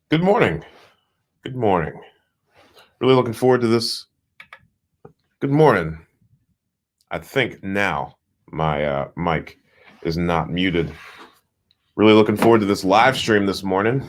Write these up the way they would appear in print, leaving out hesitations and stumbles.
Good morning. Good morning. Really looking forward to this. Good morning. I think now my mic is not muted. Really looking forward to this live stream this morning.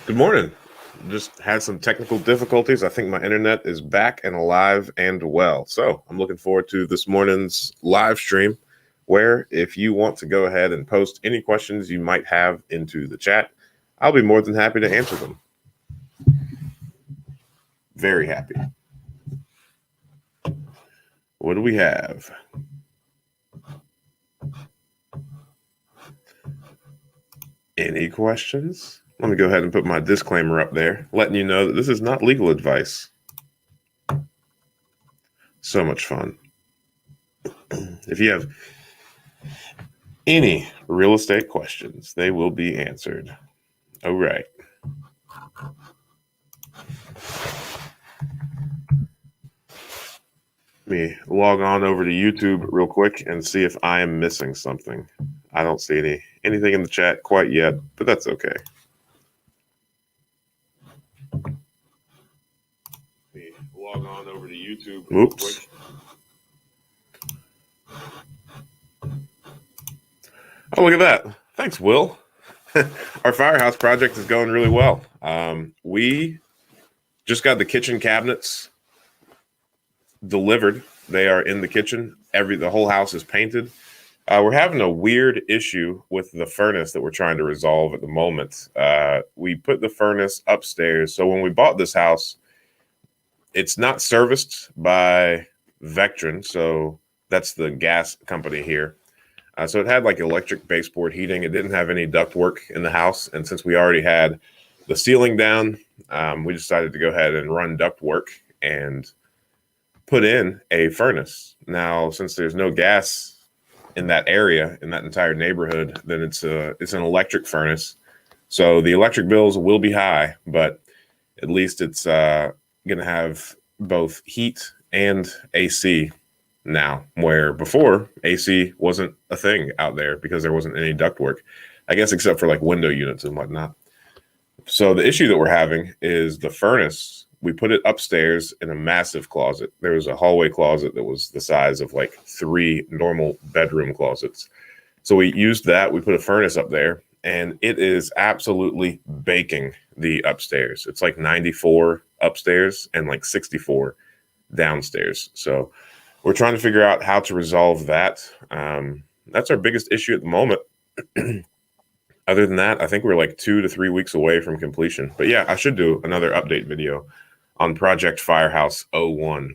Good morning. Just had some technical difficulties. I think my internet is back and alive and well. So I'm looking forward to this morning's live stream, where if you want to go ahead and post any questions you might have into the chat, I'll be more than happy to answer them. Very happy. What do we have? Any questions? Let me go ahead and put my disclaimer up there, letting you know that this is not legal advice. So much fun. If you have any real estate questions, they will be answered. All right. Let me log on over to YouTube real quick and see if I am missing something. I don't see anything in the chat quite yet, but that's okay. Let me log on over to YouTube real quick. Oh, look at that. Thanks, Will. Our firehouse project is going really well. We just got the kitchen cabinets delivered. They are in the kitchen. The whole house is painted. We're having a weird issue with the furnace that we're trying to resolve at the moment. We put the furnace upstairs. So when we bought this house, it's not serviced by Vectron. So that's the gas company here. So it had like electric baseboard heating. It didn't have any ductwork in the house. And since we already had the ceiling down, we decided to go ahead and run ductwork and put in a furnace. Now, since there's no gas in that area, in that entire neighborhood, then it's an electric furnace. So the electric bills will be high, but at least it's going to have both heat and AC now, where before AC wasn't a thing out there because there wasn't any ductwork, I guess, except for like window units and whatnot. So the issue that we're having is the furnace we put it upstairs in a massive closet. There was a hallway closet that was the size of like 3 normal bedroom closets. So we used that. We put a furnace up there, and it is absolutely baking the upstairs. It's like 94 upstairs and like 64 downstairs. So we're trying to figure out how to resolve that. That's our biggest issue at the moment. Other than that, I think we're like 2 to 3 weeks away from completion. But yeah, I should do another update video on Project Firehouse 01.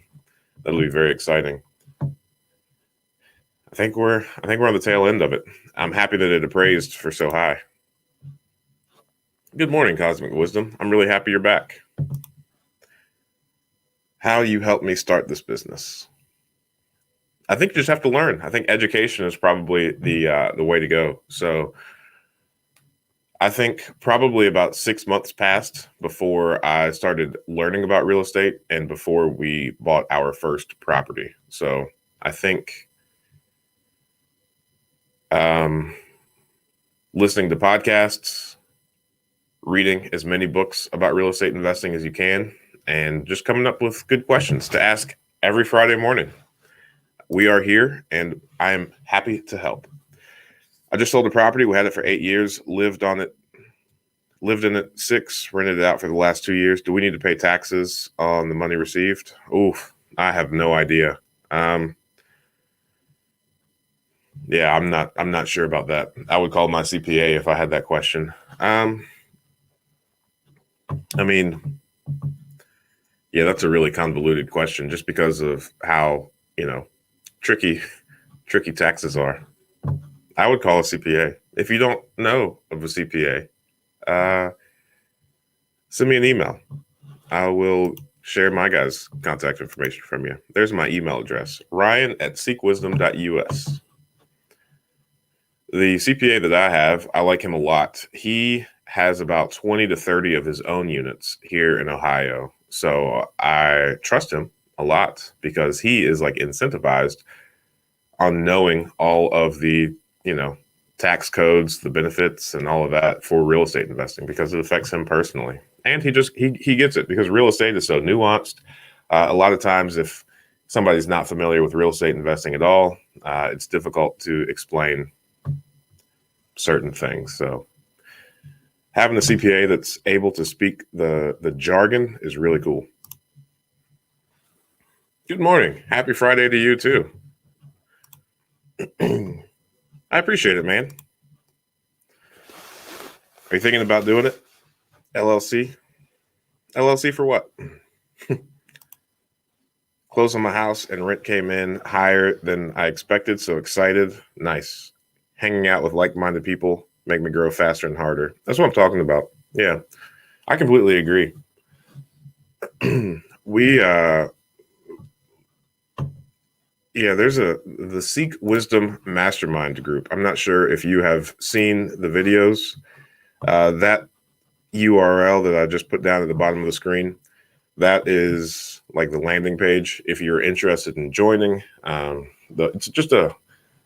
That'll be very exciting. I think we're on the tail end of it. I'm happy that it appraised for so high. Good morning, Cosmic Wisdom. I'm really happy you're back. How you helped me start this business? I think you just have to learn. I think education is probably the way to go. So I think probably about 6 months passed before I started learning about real estate and before we bought our first property. So I think listening to podcasts, reading as many books about real estate investing as you can, and just coming up with good questions to ask every Friday morning. We are here, and I am happy to help. I just sold a property. We had it for 8 years, lived in it 6, rented it out for the last 2 years. Do we need to pay taxes on the money received? Oof, I have no idea. Yeah, I'm not sure about that. I would call my CPA if I had that question. I mean, yeah, that's a really convoluted question just because of how, tricky taxes are. I would call a CPA. If you don't know of a CPA, send me an email. I will share my guys' contact information from you. There's my email address, ryan@seekwisdom.us. The CPA that I have, I like him a lot. He has about 20 to 30 of his own units here in Ohio. So I trust him a lot because he is like incentivized on knowing all of the, tax codes, the benefits, and all of that for real estate investing because it affects him personally. And he gets it because real estate is so nuanced. A lot of times if somebody's not familiar with real estate investing at all, it's difficult to explain certain things. So having a CPA that's able to speak the jargon is really cool. Good morning. Happy Friday to you too. I appreciate it, man. Are you thinking about doing it? LLC? LLC for what? Close on my house and rent came in higher than I expected. So excited. Nice. Hanging out with like-minded people make me grow faster and harder. That's what I'm talking about. Yeah, I completely agree. There's the Seek Wisdom Mastermind group. I'm not sure if you have seen the videos. That URL that I just put down at the bottom of the screen, that is like the landing page if you're interested in joining. It's just a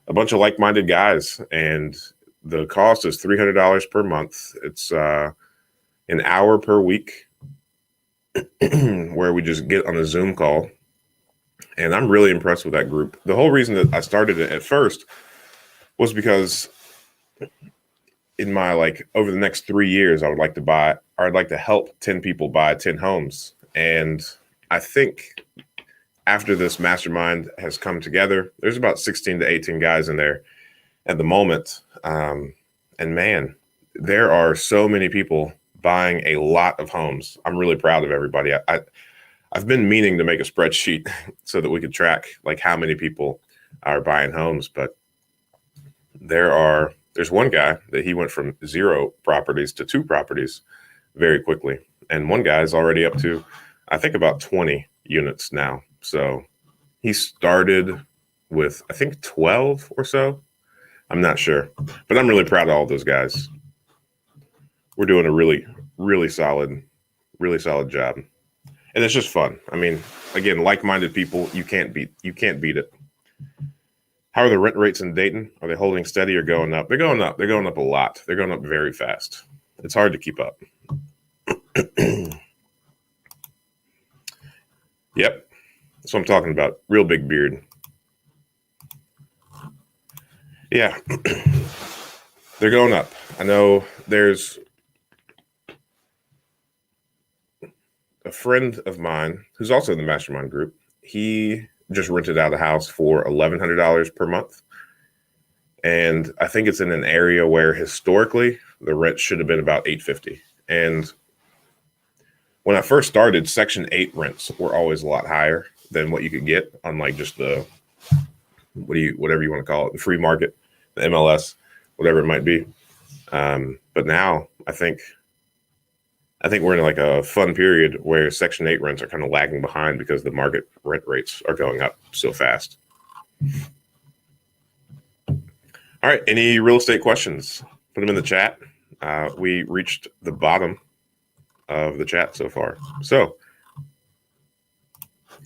bunch of like-minded guys, and the cost is $300 per month. It's an hour per week where we just get on a Zoom call. And I'm really impressed with that group. The whole reason that I started it at first was because in my over the next 3 years, I'd like to help 10 people buy 10 homes. And I think after this mastermind has come together, there's about 16 to 18 guys in there at the moment. And man, there are so many people buying a lot of homes. I'm really proud of everybody. I've been meaning to make a spreadsheet so that we could track how many people are buying homes, but there's one guy that he went from 0 properties to 2 properties very quickly. And one guy is already up to, I think, about 20 units now. So he started with, I think, 12 or so. I'm not sure, but I'm really proud of all those guys. We're doing a really, really solid job. And it's just fun. I mean, again, like-minded people, you can't beat it. How are the rent rates in Dayton? Are they holding steady or going up? They're going up. They're going up a lot. They're going up very fast. It's hard to keep up. Yep. That's what I'm talking about. Real big beard. Yeah. They're going up. I know there's a friend of mine who's also in the mastermind group. He just rented out a house for $1,100 per month. And I think it's in an area where historically the rent should have been about $850. And when I first started, Section 8 rents were always a lot higher than what you could get on like just the whatever you want to call it, the free market, the MLS, whatever it might be. But now I think we're in like a fun period where Section 8 rents are kind of lagging behind because the market rent rates are going up so fast. All right. Any real estate questions? Put them in the chat. We reached the bottom of the chat so far. So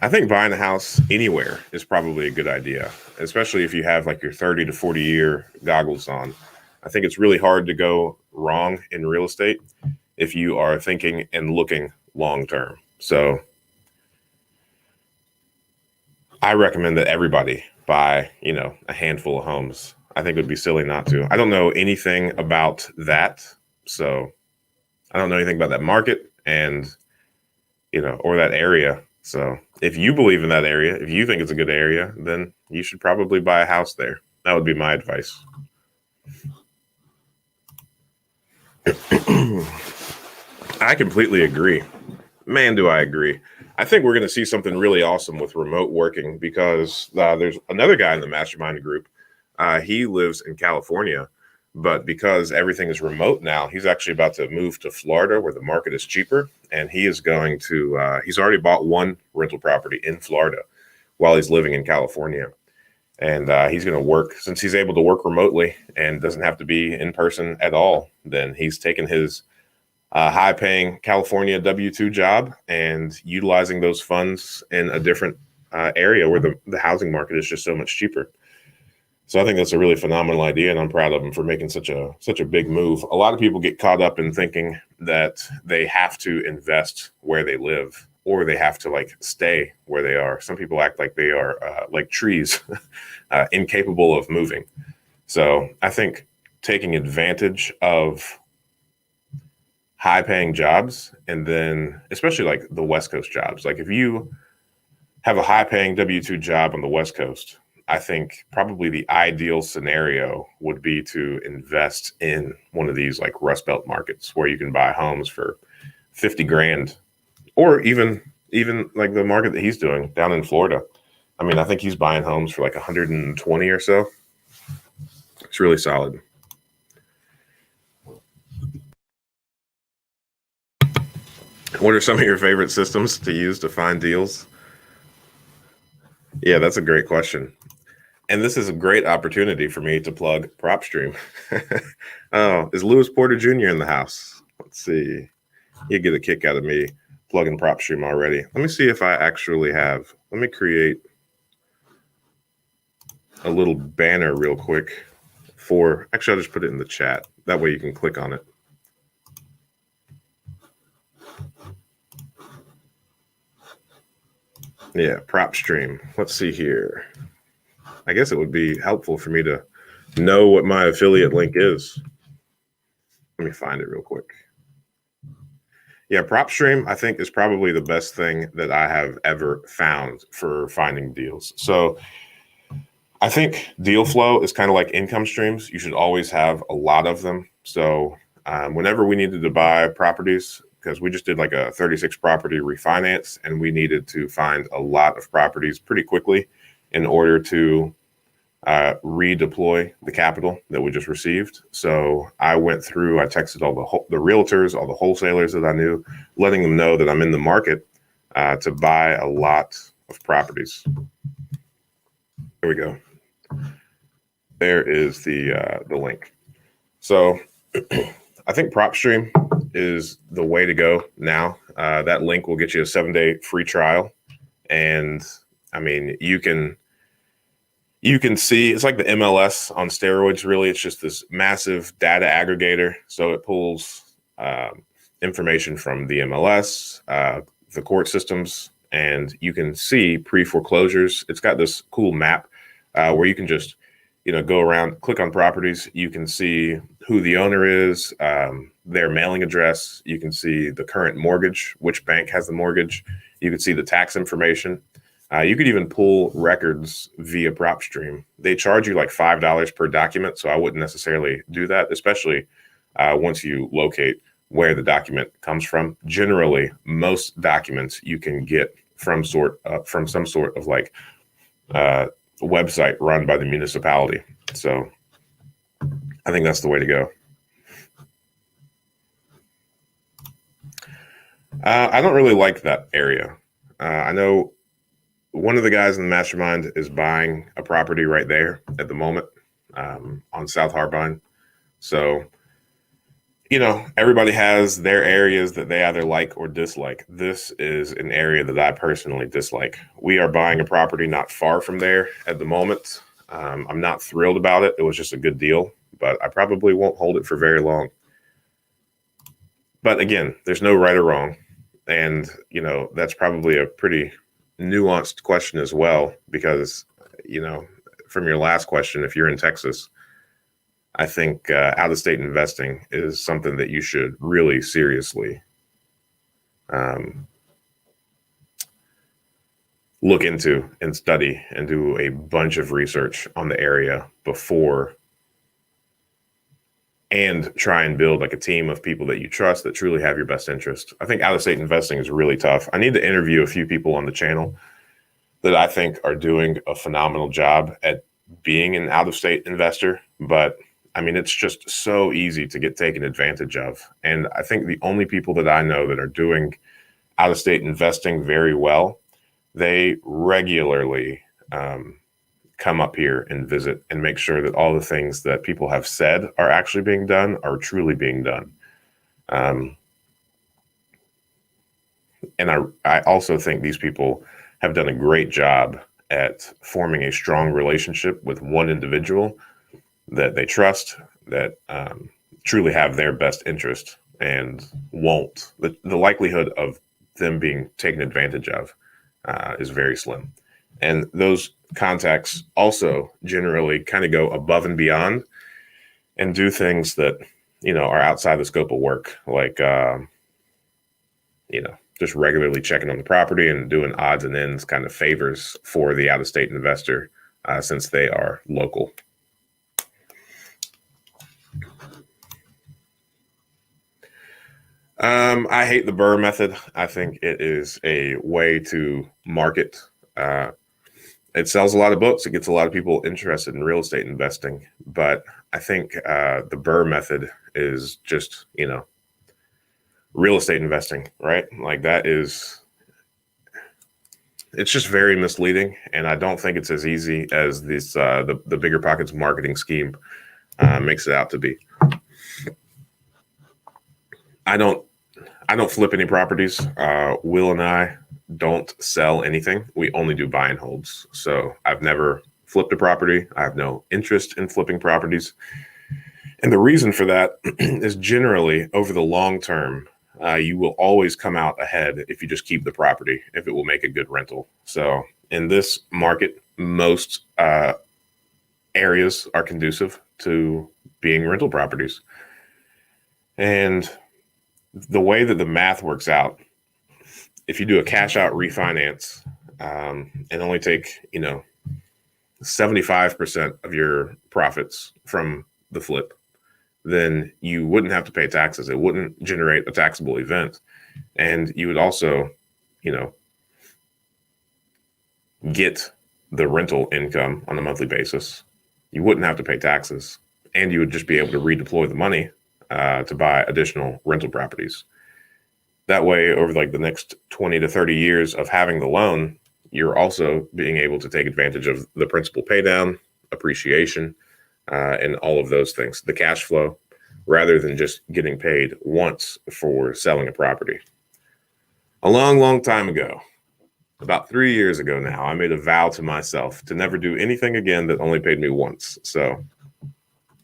I think buying a house anywhere is probably a good idea, especially if you have like your 30 to 40 year goggles on. I think it's really hard to go wrong in real estate if you are thinking and looking long term. So I recommend that everybody buy, a handful of homes. I think it would be silly not to. I don't know anything about that. So I don't know anything about that market and, or that area. So if you believe in that area, if you think it's a good area, then you should probably buy a house there. That would be my advice. I completely agree. Man, do I agree. I think we're going to see something really awesome with remote working because there's another guy in the mastermind group. He lives in California, but because everything is remote now, he's actually about to move to Florida where the market is cheaper. And he is going to, he's already bought one rental property in Florida while he's living in California. And he's going to work, since he's able to work remotely and doesn't have to be in person at all, then he's taken his high-paying California W-2 job and utilizing those funds in a different area where the housing market is just so much cheaper. So I think that's a really phenomenal idea, and I'm proud of him for making such a big move. A lot of people get caught up in thinking that they have to invest where they live or they have to like stay where they are. Some people act like they are like trees, incapable of moving. So I think taking advantage of high-paying jobs, and then especially like the West Coast jobs, like if you have a high-paying W-2 job on the West Coast, I think probably the ideal scenario would be to invest in one of these like Rust Belt markets where you can buy homes for 50 grand, or even like the market that he's doing down in Florida. I mean, I think he's buying homes for like 120 or so. It's really solid. What are some of your favorite systems to use to find deals? Yeah, that's a great question. And this is a great opportunity for me to plug PropStream. Oh, is Lewis Porter Jr. in the house? Let's see. He'd get a kick out of me plugging PropStream already. Let me see if I actually have. Let me create a little banner real quick for. Actually, I'll just put it in the chat. That way you can click on it. Yeah, PropStream. Let's see here. I guess it would be helpful for me to know what my affiliate link is. Let me find it real quick. Yeah, PropStream, I think, is probably the best thing that I have ever found for finding deals. So I think deal flow is kind of like income streams. You should always have a lot of them. So whenever we needed to buy properties, because we just did like a 36 property refinance, and we needed to find a lot of properties pretty quickly in order to redeploy the capital that we just received. So I texted all the realtors, all the wholesalers that I knew, letting them know that I'm in the market to buy a lot of properties. Here we go. There is the link. So I think PropStream is the way to go now. That link will get you a 7-day free trial. And I mean, you can see it's like the MLS on steroids, really. It's just this massive data aggregator. So it pulls information from the MLS, the court systems, and you can see pre-foreclosures. It's got this cool map where you can just, go around, click on properties. You can see who the owner is, their mailing address. You can see the current mortgage, which bank has the mortgage. You can see the tax information. You could even pull records via PropStream. They charge you like $5 per document, so I wouldn't necessarily do that, especially once you locate where the document comes from. Generally, most documents you can get from some sort of like website run by the municipality. So I think that's the way to go. I don't really like that area. I know one of the guys in the mastermind is buying a property right there at the moment on South Harbine. So, everybody has their areas that they either like or dislike. This is an area that I personally dislike. We are buying a property not far from there at the moment. I'm not thrilled about it. It was just a good deal, but I probably won't hold it for very long. But again, there's no right or wrong. And, that's probably a pretty nuanced question as well, because, from your last question, if you're in Texas, I think out-of-state investing is something that you should really seriously look into and study and do a bunch of research on the area before, and try and build like a team of people that you trust that truly have your best interest. I think out-of-state investing is really tough. I need to interview a few people on the channel that I think are doing a phenomenal job at being an out-of-state investor, but I mean, it's just so easy to get taken advantage of. And I think the only people that I know that are doing out-of-state investing very well, they regularly come up here and visit and make sure that all the things that people have said are actually being done are truly being done. And I also think these people have done a great job at forming a strong relationship with one individual that they trust, that truly have their best interest and won't. The likelihood of them being taken advantage of is very slim. And those contacts also generally kind of go above and beyond and do things that, are outside the scope of work, like, just regularly checking on the property and doing odds and ends kind of favors for the out-of-state investor since they are local. I hate the BRRRR method. I think it is a way to market. It sells a lot of books. It gets a lot of people interested in real estate investing. But I think the BRRRR method is just, real estate investing, right? Like it's just very misleading. And I don't think it's as easy as this the BiggerPockets marketing scheme makes it out to be. I don't flip any properties. Will and I don't sell anything. We only do buy and holds. So I've never flipped a property. I have no interest in flipping properties. And the reason for that is generally over the long term, you will always come out ahead if you just keep the property, if it will make a good rental. So in this market, most areas are conducive to being rental properties. And the way that the math works out, if you do a cash out refinance and only take, 75% of your profits from the flip, then you wouldn't have to pay taxes. It wouldn't generate a taxable event. And you would also, get the rental income on a monthly basis. You wouldn't have to pay taxes, and you would just be able to redeploy the money to buy additional rental properties. That way, over like the next 20 to 30 years of having the loan, you're also being able to take advantage of the principal pay down, appreciation, and all of those things, the cash flow, rather than just getting paid once for selling a property. A long, long time ago, about 3 years ago now, I made a vow to myself to never do anything again that only paid me once. So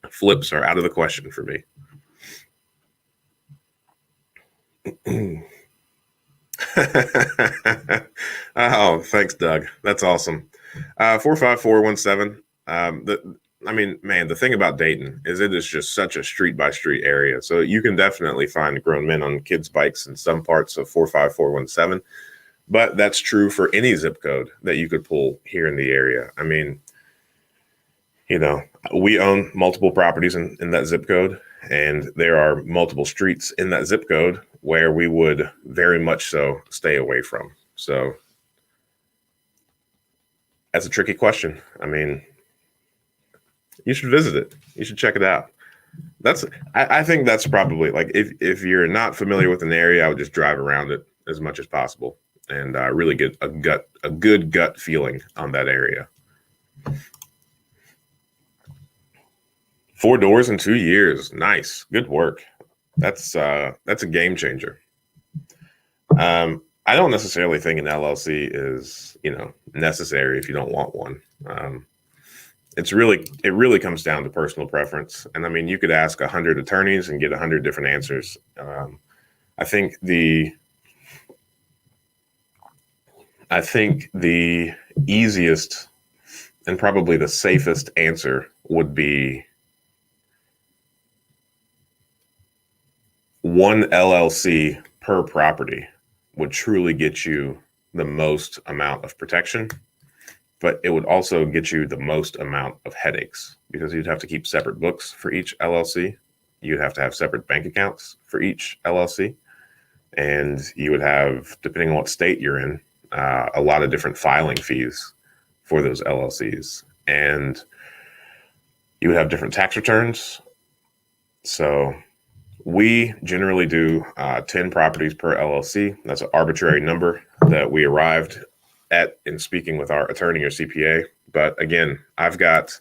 flips are out of the question for me. Oh, thanks, Doug. That's awesome. 45417. I mean, man, the thing about Dayton is it is just such a street by street area. So you can definitely find grown men on kids' bikes in some parts of 45417. But that's true for any zip code that you could pull here in the area. I mean, you know, we own multiple properties in that zip code, and there are multiple streets in that zip code where we would very much so stay away from. So that's a tricky question. I mean, you should visit it. You should check it out. I think that's probably like if you're not familiar with an area, I would just drive around it as much as possible and really get a good gut feeling on that area. 4 doors in 2 years. Nice. Good work. That's a game changer. I don't necessarily think an LLC is, necessary if you don't want one. It really comes down to personal preference. And I mean, you could ask 100 attorneys and get 100 different answers. I think the easiest and probably the safest answer would be one LLC per property would truly get you the most amount of protection, but it would also get you the most amount of headaches because you'd have to keep separate books for each LLC. You'd have to have separate bank accounts for each LLC. And you would have, depending on what state you're in, a lot of different filing fees for those LLCs. And you would have different tax returns. So we generally do 10 properties per LLC. That's an arbitrary number that we arrived at in speaking with our attorney or CPA. But again, I've got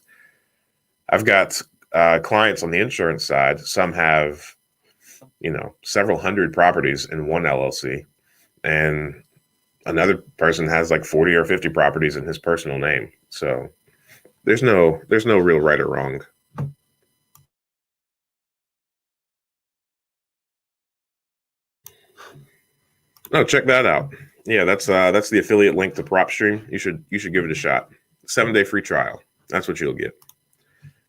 clients on the insurance side. Some have, several hundred properties in one LLC, and another person has like 40 or 50 properties in his personal name. So there's no real right or wrong. Oh, check that out. Yeah, that's the affiliate link to PropStream. You should give it a shot. 7-day free trial. That's what you'll get.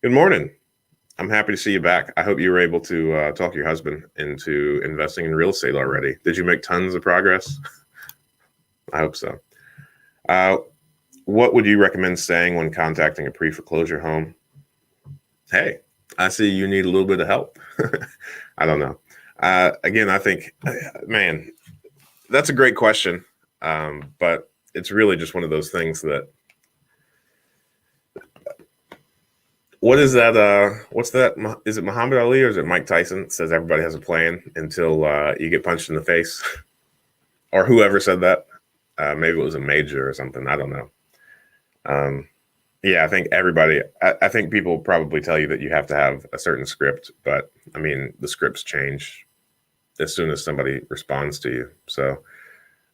Good morning. I'm happy to see you back. I hope you were able to talk your husband into investing in real estate already. Did you make tons of progress? I hope so. What would you recommend saying when contacting a pre-foreclosure home? Hey, I see you need a little bit of help. I don't know. Again, I think, man, that's a great question. But it's really just one of those things that, what is that? What's that? Is it Muhammad Ali or is it Mike Tyson? Says everybody has a plan until you get punched in the face, or whoever said that. Maybe it was a major or something. I don't know. Yeah, I think I think people probably tell you that you have to have a certain script, but I mean, the scripts change as soon as somebody responds to you. So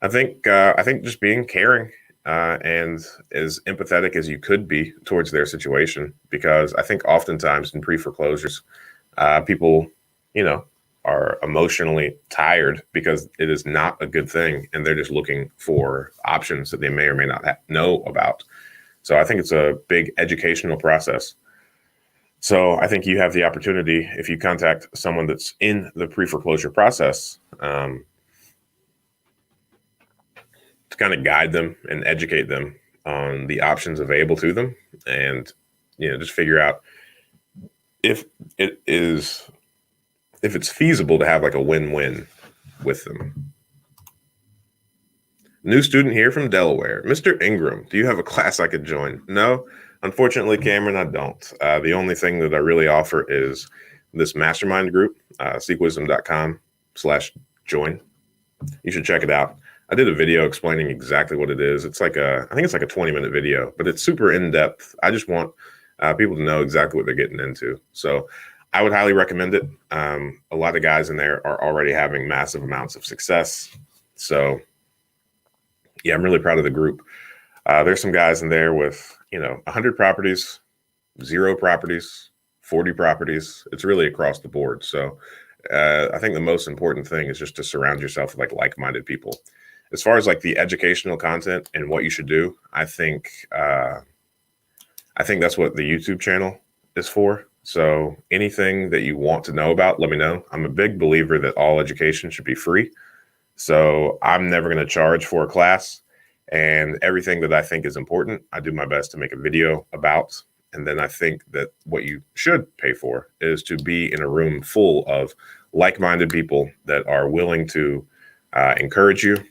I think just being caring and as empathetic as you could be towards their situation, because I think oftentimes in pre-foreclosures, people, are emotionally tired because it is not a good thing, and they're just looking for options that they may or may not know about. So I think it's a big educational process. So I think you have the opportunity, if you contact someone that's in the pre-foreclosure process, to kind of guide them and educate them on the options available to them, and just figure out if it's feasible to have like a win-win with them. New student here from Delaware. Mr. Ingram, do you have a class I could join? No, unfortunately, Cameron, I don't. The only thing that I really offer is this mastermind group, seekwisdom.com/join. You should check it out. I did a video explaining exactly what it is. I think it's like a 20-minute video, but it's super in-depth. I just want people to know exactly what they're getting into. So I would highly recommend it. A lot of guys in there are already having massive amounts of success. So yeah, I'm really proud of the group. There's some guys in there with, 100 properties, 0 properties, 40 properties. It's really across the board. So I think the most important thing is just to surround yourself with like-minded people. as far as like the educational content and what you should do, I think that's what the YouTube channel is for. So anything that you want to know about, let me know. I'm a big believer that all education should be free. So I'm never going to charge for a class, and everything that I think is important, I do my best to make a video about. And then I think that what you should pay for is to be in a room full of like-minded people that are willing to encourage you,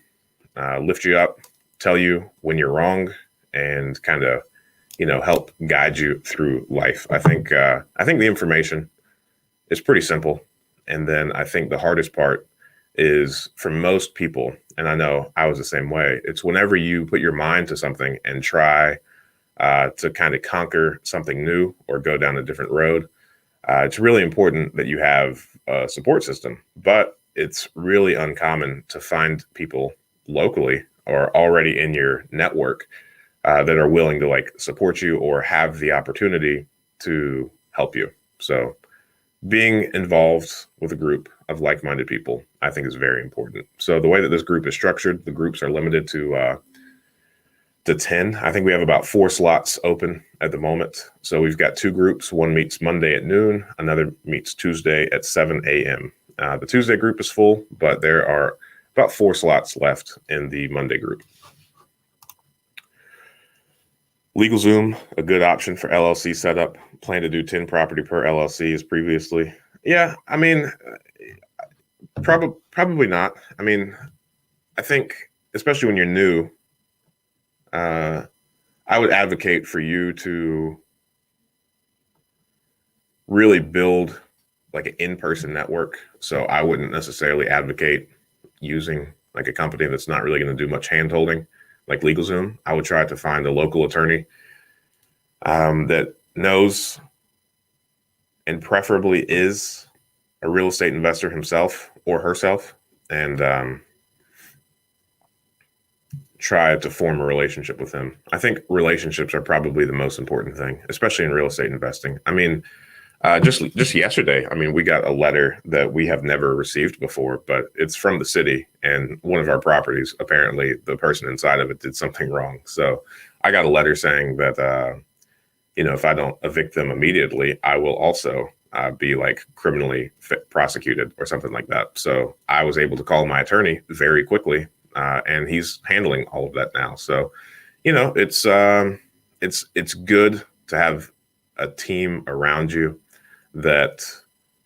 lift you up, tell you when you're wrong, and kind of, help guide you through life. I think the information is pretty simple. And then I think the hardest part is for most people, and I know I was the same way, it's whenever you put your mind to something and try to kind of conquer something new or go down a different road. It's really important that you have a support system, but it's really uncommon to find people locally or already in your network that are willing to like support you or have the opportunity to help you. So being involved with a group of like-minded people, I think, is very important. So the way that this group is structured, the groups are limited to 10. I think we have about 4 slots open at the moment. So we've got 2 groups. One meets Monday at noon. Another meets Tuesday at 7 a.m. The Tuesday group is full, but there are about 4 slots left in the Monday group. LegalZoom, a good option for LLC setup. Plan to do 10 property per LLC as previously. Yeah, I mean, probably not. I mean, I think, especially when you're new, I would advocate for you to really build like an in-person network. So I wouldn't necessarily advocate using like a company that's not really going to do much hand-holding like LegalZoom. I would try to find a local attorney that knows and preferably is a real estate investor himself or herself, and try to form a relationship with him. I think relationships are probably the most important thing, especially in real estate investing. I mean, just yesterday, I mean, we got a letter that we have never received before, but it's from the city, and one of our properties, apparently the person inside of it did something wrong. So I got a letter saying that, if I don't evict them immediately, I will also be like criminally prosecuted or something like that. So I was able to call my attorney very quickly, and he's handling all of that now. So, it's good to have a team around you that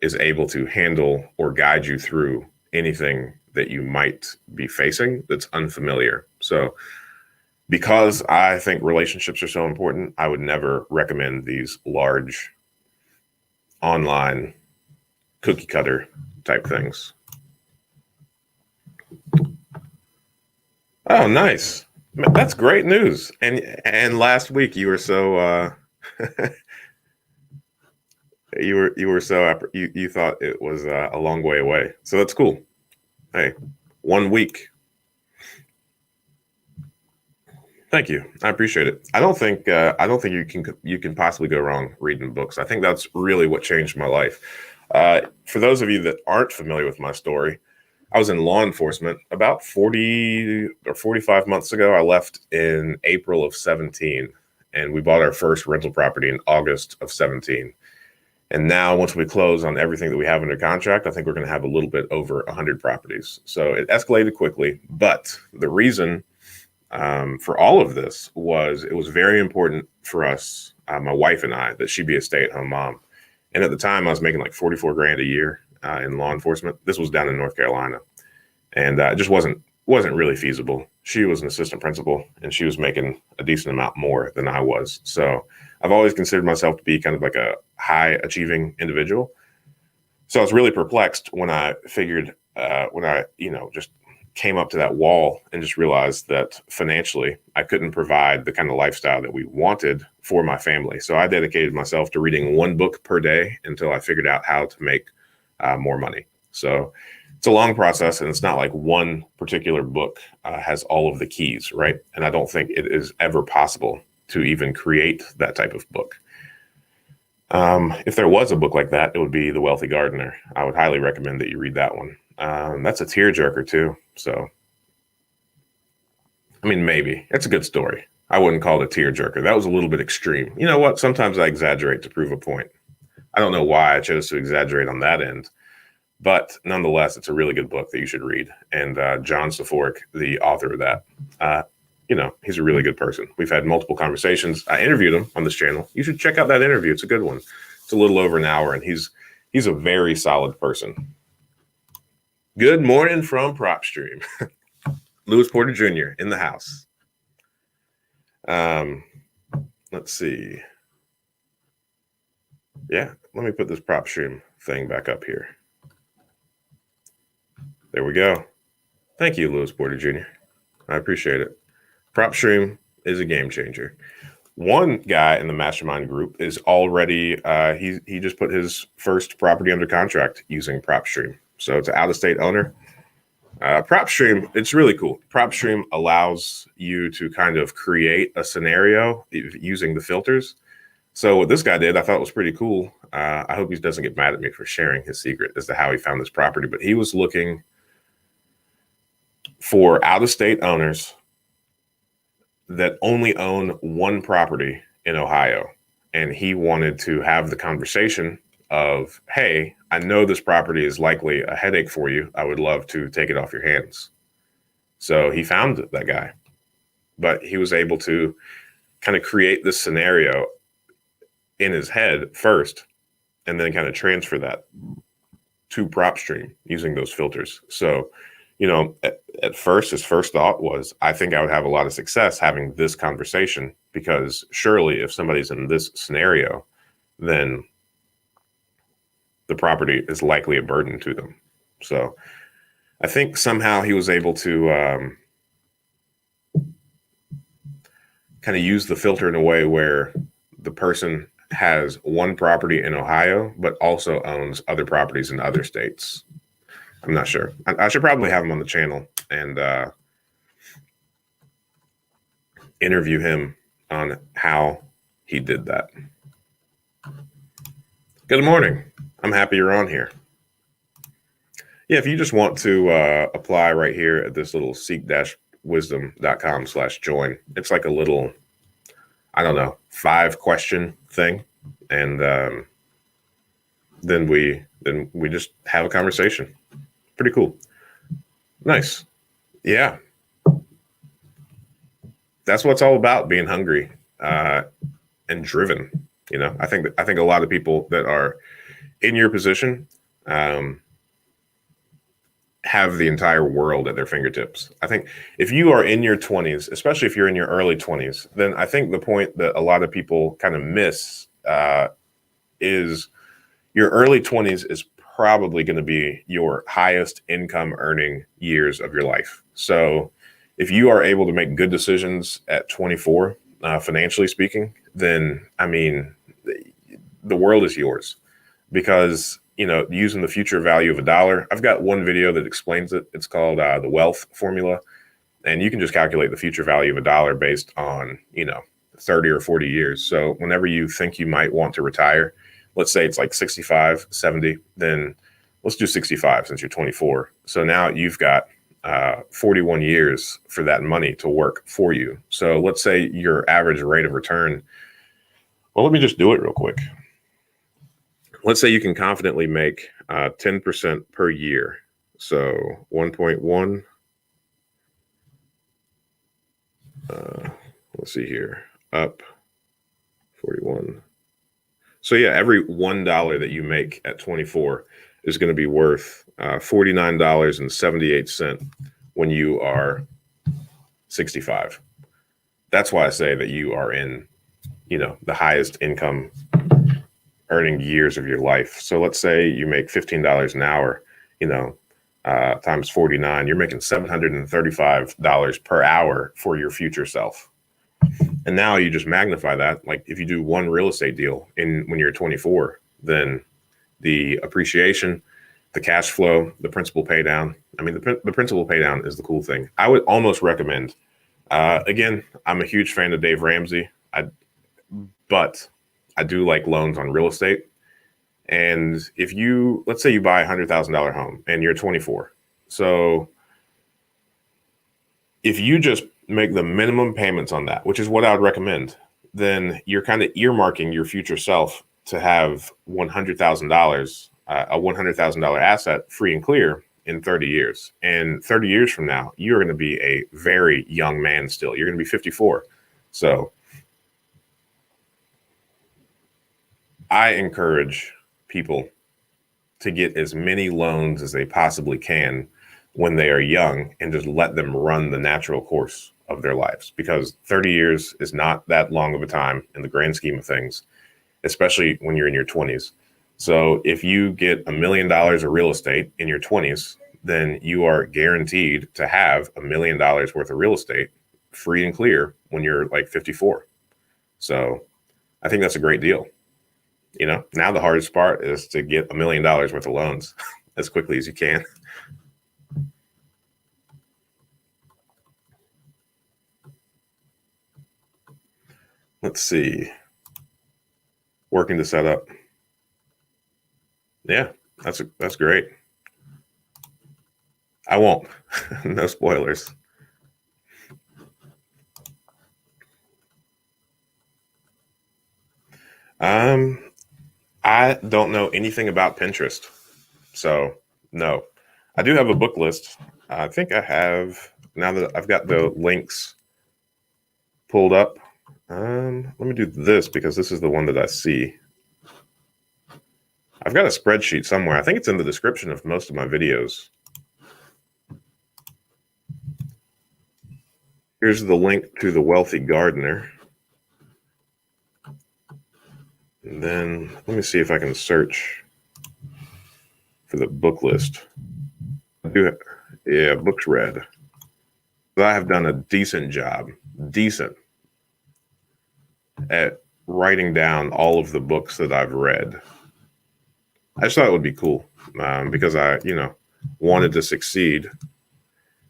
is able to handle or guide you through anything that you might be facing that's unfamiliar. So because I think relationships are so important, I would never recommend these large online cookie cutter type things. Oh, nice. That's great news. And last week you were so you thought it was a long way away. So that's cool. Hey, 1 week. Thank you. I appreciate it. I don't think you can possibly go wrong reading books. I think that's really what changed my life. For those of you that aren't familiar with my story, I was in law enforcement about 40 or 45 months ago. I left in April of 17, and we bought our first rental property in August of 17. And now once we close on everything that we have under contract, I think we're going to have a little bit over 100 properties. So it escalated quickly. But the reason for all of this was it was very important for us, my wife and I, that she be a stay-at-home mom. And at the time, I was making like 44 grand a year in law enforcement. This was down in North Carolina, and it just wasn't really feasible. She was an assistant principal, and she was making a decent amount more than I was. So I've always considered myself to be kind of like a high-achieving individual. So I was really perplexed when I figured, when I just came up to that wall and just realized that financially I couldn't provide the kind of lifestyle that we wanted for my family. So I dedicated myself to reading 1 book per day until I figured out how to make more money. So it's a long process, and it's not like one particular book has all of the keys, right? And I don't think it is ever possible to even create that type of book. If there was a book like that, it would be The Wealthy Gardener. I would highly recommend that you read that one. That's a tearjerker too. So I mean, maybe. It's a good story. I wouldn't call it a tearjerker. That was a little bit extreme. You know what? Sometimes I exaggerate to prove a point. I don't know why I chose to exaggerate on that end, but nonetheless, it's a really good book that you should read. And John Saforic, the author of that, he's a really good person. We've had multiple conversations. I interviewed him on this channel. You should check out that interview. It's a good one. It's a little over an hour, and he's a very solid person. Good morning from PropStream. Lewis Porter Jr. in the house. Let's see. Yeah, let me put this PropStream thing back up here. There we go. Thank you, Lewis Porter Jr. I appreciate it. PropStream is a game changer. One guy in the mastermind group is already, he just put his first property under contract using PropStream. So it's an out-of-state owner. PropStream, it's really cool. PropStream allows you to kind of create a scenario using the filters. So what this guy did, I thought was pretty cool. I hope he doesn't get mad at me for sharing his secret as to how he found this property, but he was looking for out-of-state owners that only own one property in Ohio. And he wanted to have the conversation of, hey, I know this property is likely a headache for you. I would love to take it off your hands. So he found that guy, but he was able to kind of create this scenario in his head first, and then kind of transfer that to PropStream using those filters. So, at first, his first thought was, I think I would have a lot of success having this conversation, because surely if somebody's in this scenario, then the property is likely a burden to them. So I think somehow he was able to kind of use the filter in a way where the person has one property in Ohio, but also owns other properties in other states. I'm not sure. I should probably have him on the channel and interview him on how he did that. Good morning. I'm happy you're on here. Yeah, if you just want to apply right here at this little seek-wisdom.com/join, it's like a little, 5-question thing. And then we just have a conversation. Pretty cool. Nice. Yeah. That's what it's all about, being hungry and driven. I think a lot of people that are in your position have the entire world at their fingertips. I think if you are in your 20s, especially if you're in your early 20s, then I think the point that a lot of people kind of miss is your early 20s is probably going to be your highest income earning years of your life. So if you are able to make good decisions at 24, financially speaking, then, the world is yours, because, using the future value of $1, I've got one video that explains it. It's called the wealth formula. And you can just calculate the future value of $1 based on, 30 or 40 years. So whenever you think you might want to retire, let's say it's like 65, 70, then let's do 65 since you're 24. So now you've got 41 years for that money to work for you. So let's say your average rate of return, well, let me just do it real quick. Let's say you can confidently make 10% per year. So 1.1, let's see here, up 41. So yeah, every $1 that you make at 24 is going to be worth $49.78 when you are 65. That's why I say that you are in, the highest income earning years of your life. So let's say you make $15 an hour, times 49, you're making $735 per hour for your future self. And now you just magnify that. Like if you do one real estate deal when you're 24, then the appreciation, the cash flow, the principal pay down. The principal pay down is the cool thing. I would almost recommend, again, I'm a huge fan of Dave Ramsey, but I do like loans on real estate. And if let's say you buy a $100,000 home and you're 24. So if you just make the minimum payments on that, which is what I would recommend, then you're kind of earmarking your future self to have $100,000, a $100,000 asset free and clear in 30 years. And 30 years from now, you're going to be a very young man still. You're going to be 54. So I encourage people to get as many loans as they possibly can when they are young and just let them run the natural course of their lives, because 30 years is not that long of a time in the grand scheme of things, especially when you're in your 20s. So if you get $1 million of real estate in your 20s, then you are guaranteed to have $1 million worth of real estate free and clear when you're like 54. So I think that's a great deal. You know, now the hardest part is to get $1 million worth of loans as quickly as you can. Let's see. Working to set up. Yeah, that's great. I won't. No spoilers. I don't know anything about Pinterest, so no. I do have a book list. I think I have, now that I've got the links pulled up. Let me do this because this is the one that I see. I've got a spreadsheet somewhere. I think it's in the description of most of my videos. Here's the link to the Wealthy Gardener. And then let me see if I can search for the book list. Yeah, books read. I have done a decent job, at writing down all of the books that I've read. I just thought it would be cool because I, wanted to succeed.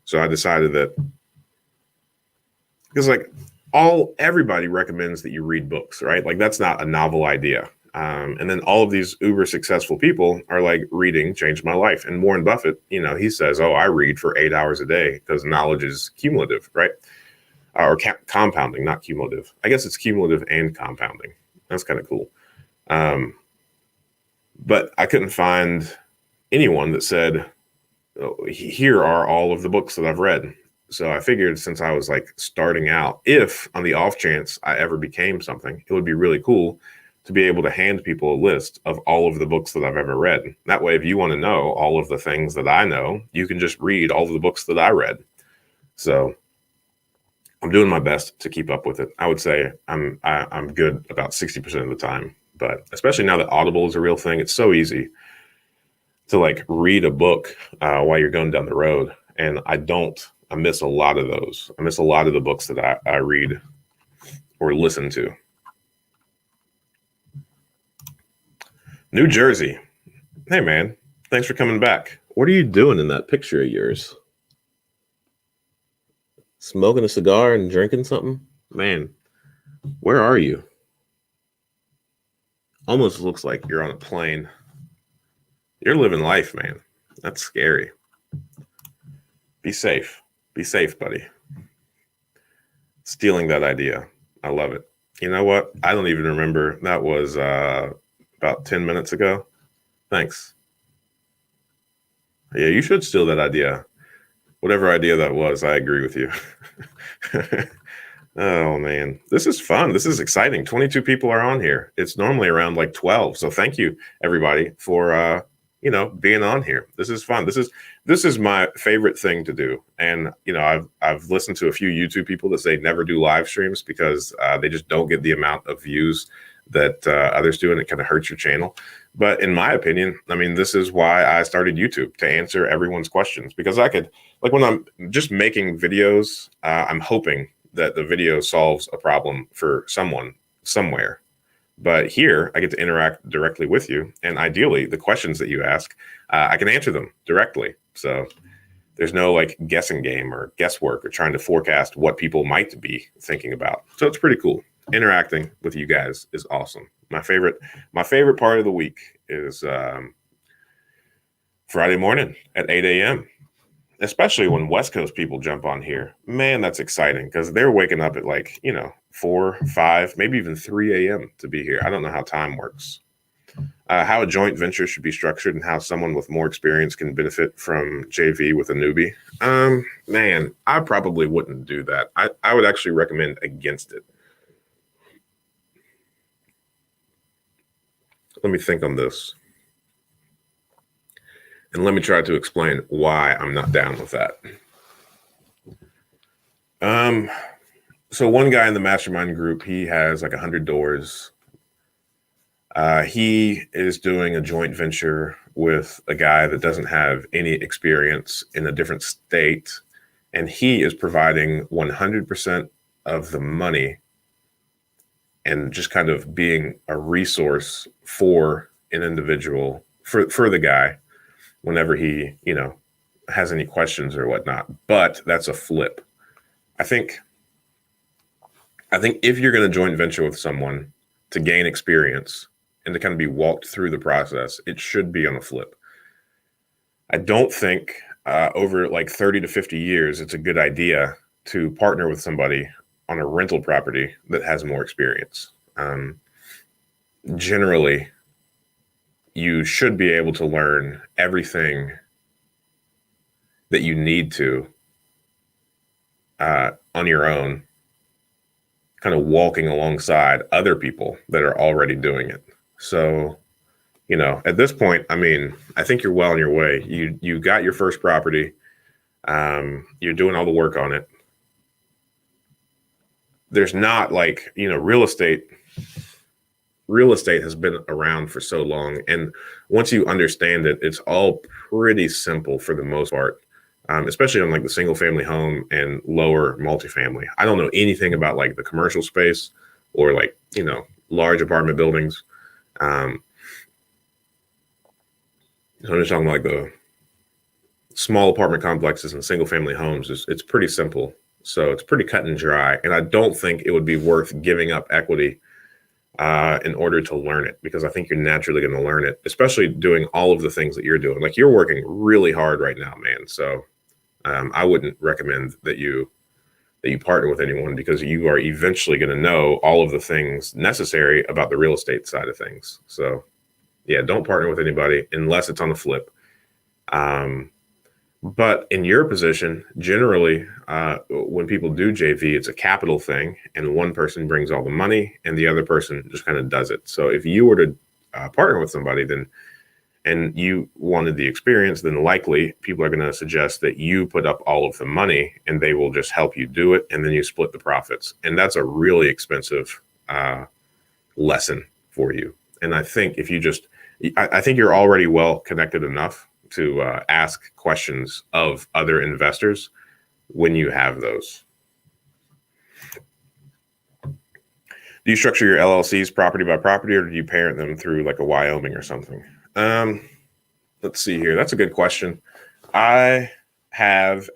So I decided that, because like everybody recommends that you read books, right? Like that's not a novel idea. And then all of these uber successful people are like, reading changed my life. And Warren Buffett, he says, oh, I read for 8 hours a day because knowledge is cumulative, right? Or compounding, not cumulative. I guess it's cumulative and compounding. That's kind of cool. But I couldn't find anyone that said, oh, here are all of the books that I've read. So I figured, since I was like starting out, if on the off chance I ever became something, it would be really cool to be able to hand people a list of all of the books that I've ever read. That way, if you want to know all of the things that I know, you can just read all of the books that I read. So I'm doing my best to keep up with it. I would say I'm good about 60% of the time, but especially now that Audible is a real thing, it's so easy to like read a book while you're going down the road. And I miss a lot of those. I miss a lot of the books that I read or listen to. New Jersey. Hey man, thanks for coming back. What are you doing in that picture of yours? Smoking a cigar and drinking something? Man, where are you? Almost looks like you're on a plane. You're living life, man. That's scary. Be safe. Be safe, buddy. Stealing that idea. I love it. You know what? I don't even remember. That was about 10 minutes ago. Thanks. Yeah, you should steal that idea. Whatever idea that was, I agree with you. Oh, man. This is fun. This is exciting. 22 people are on here. It's normally around like 12. So thank you, everybody, for being on here. This is fun. This is my favorite thing to do. And I've listened to a few YouTube people that say never do live streams because they just don't get the amount of views that others do, and it kind of hurts your channel. But in my opinion, I mean, this is why I started YouTube, to answer everyone's questions, because I could, like, when I'm just making videos, I'm hoping that the video solves a problem for someone somewhere. But here I get to interact directly with you. And ideally, the questions that you ask, I can answer them directly. So there's no like guessing game or guesswork or trying to forecast what people might be thinking about. So it's pretty cool. Interacting with you guys is awesome. My favorite part of the week is Friday morning at 8 a.m. especially when West Coast people jump on here, man, that's exciting because they're waking up at like, 4, 5, maybe even 3 a.m. to be here. I don't know how time works. How a joint venture should be structured and how someone with more experience can benefit from JV with a newbie. Man, I probably wouldn't do that. I would actually recommend against it. Let me think on this. And let me try to explain why I'm not down with that. So one guy in the mastermind group, he has like 100 doors. He is doing a joint venture with a guy that doesn't have any experience in a different state, and he is providing 100% of the money and just kind of being a resource for an individual, for the guy whenever he, has any questions or whatnot. But that's a flip. I think if you're going to joint venture with someone to gain experience and to kind of be walked through the process, it should be on a flip. I don't think over like 30 to 50 years, it's a good idea to partner with somebody on a rental property that has more experience. Generally, you should be able to learn everything that you need to on your own, kind of walking alongside other people that are already doing it. So, at this point, I mean, I think you're well on your way. You got your first property. You're doing all the work on it. There's not like, real estate has been around for so long. And once you understand it, it's all pretty simple for the most part, especially on like the single family home and lower multifamily. I don't know anything about like the commercial space or like, large apartment buildings. So I'm just talking about like the small apartment complexes and single family homes. It's pretty simple. So it's pretty cut and dry. And I don't think it would be worth giving up equity in order to learn it, because I think you're naturally going to learn it, especially doing all of the things that you're doing. Like you're working really hard right now, man. So I wouldn't recommend that you partner with anyone, because you are eventually going to know all of the things necessary about the real estate side of things. So yeah, don't partner with anybody unless it's on the flip. But in your position, generally, when people do JV, it's a capital thing, and one person brings all the money and the other person just kind of does it. So if you were to partner with somebody, and you wanted the experience, then likely people are going to suggest that you put up all of the money and they will just help you do it, and then you split the profits. And that's a really expensive lesson for you. And I think I think you're already well connected enough to ask questions of other investors when you have those. Do you structure your LLCs property by property, or do you parent them through like a Wyoming or something? Let's see here. That's a good question. I have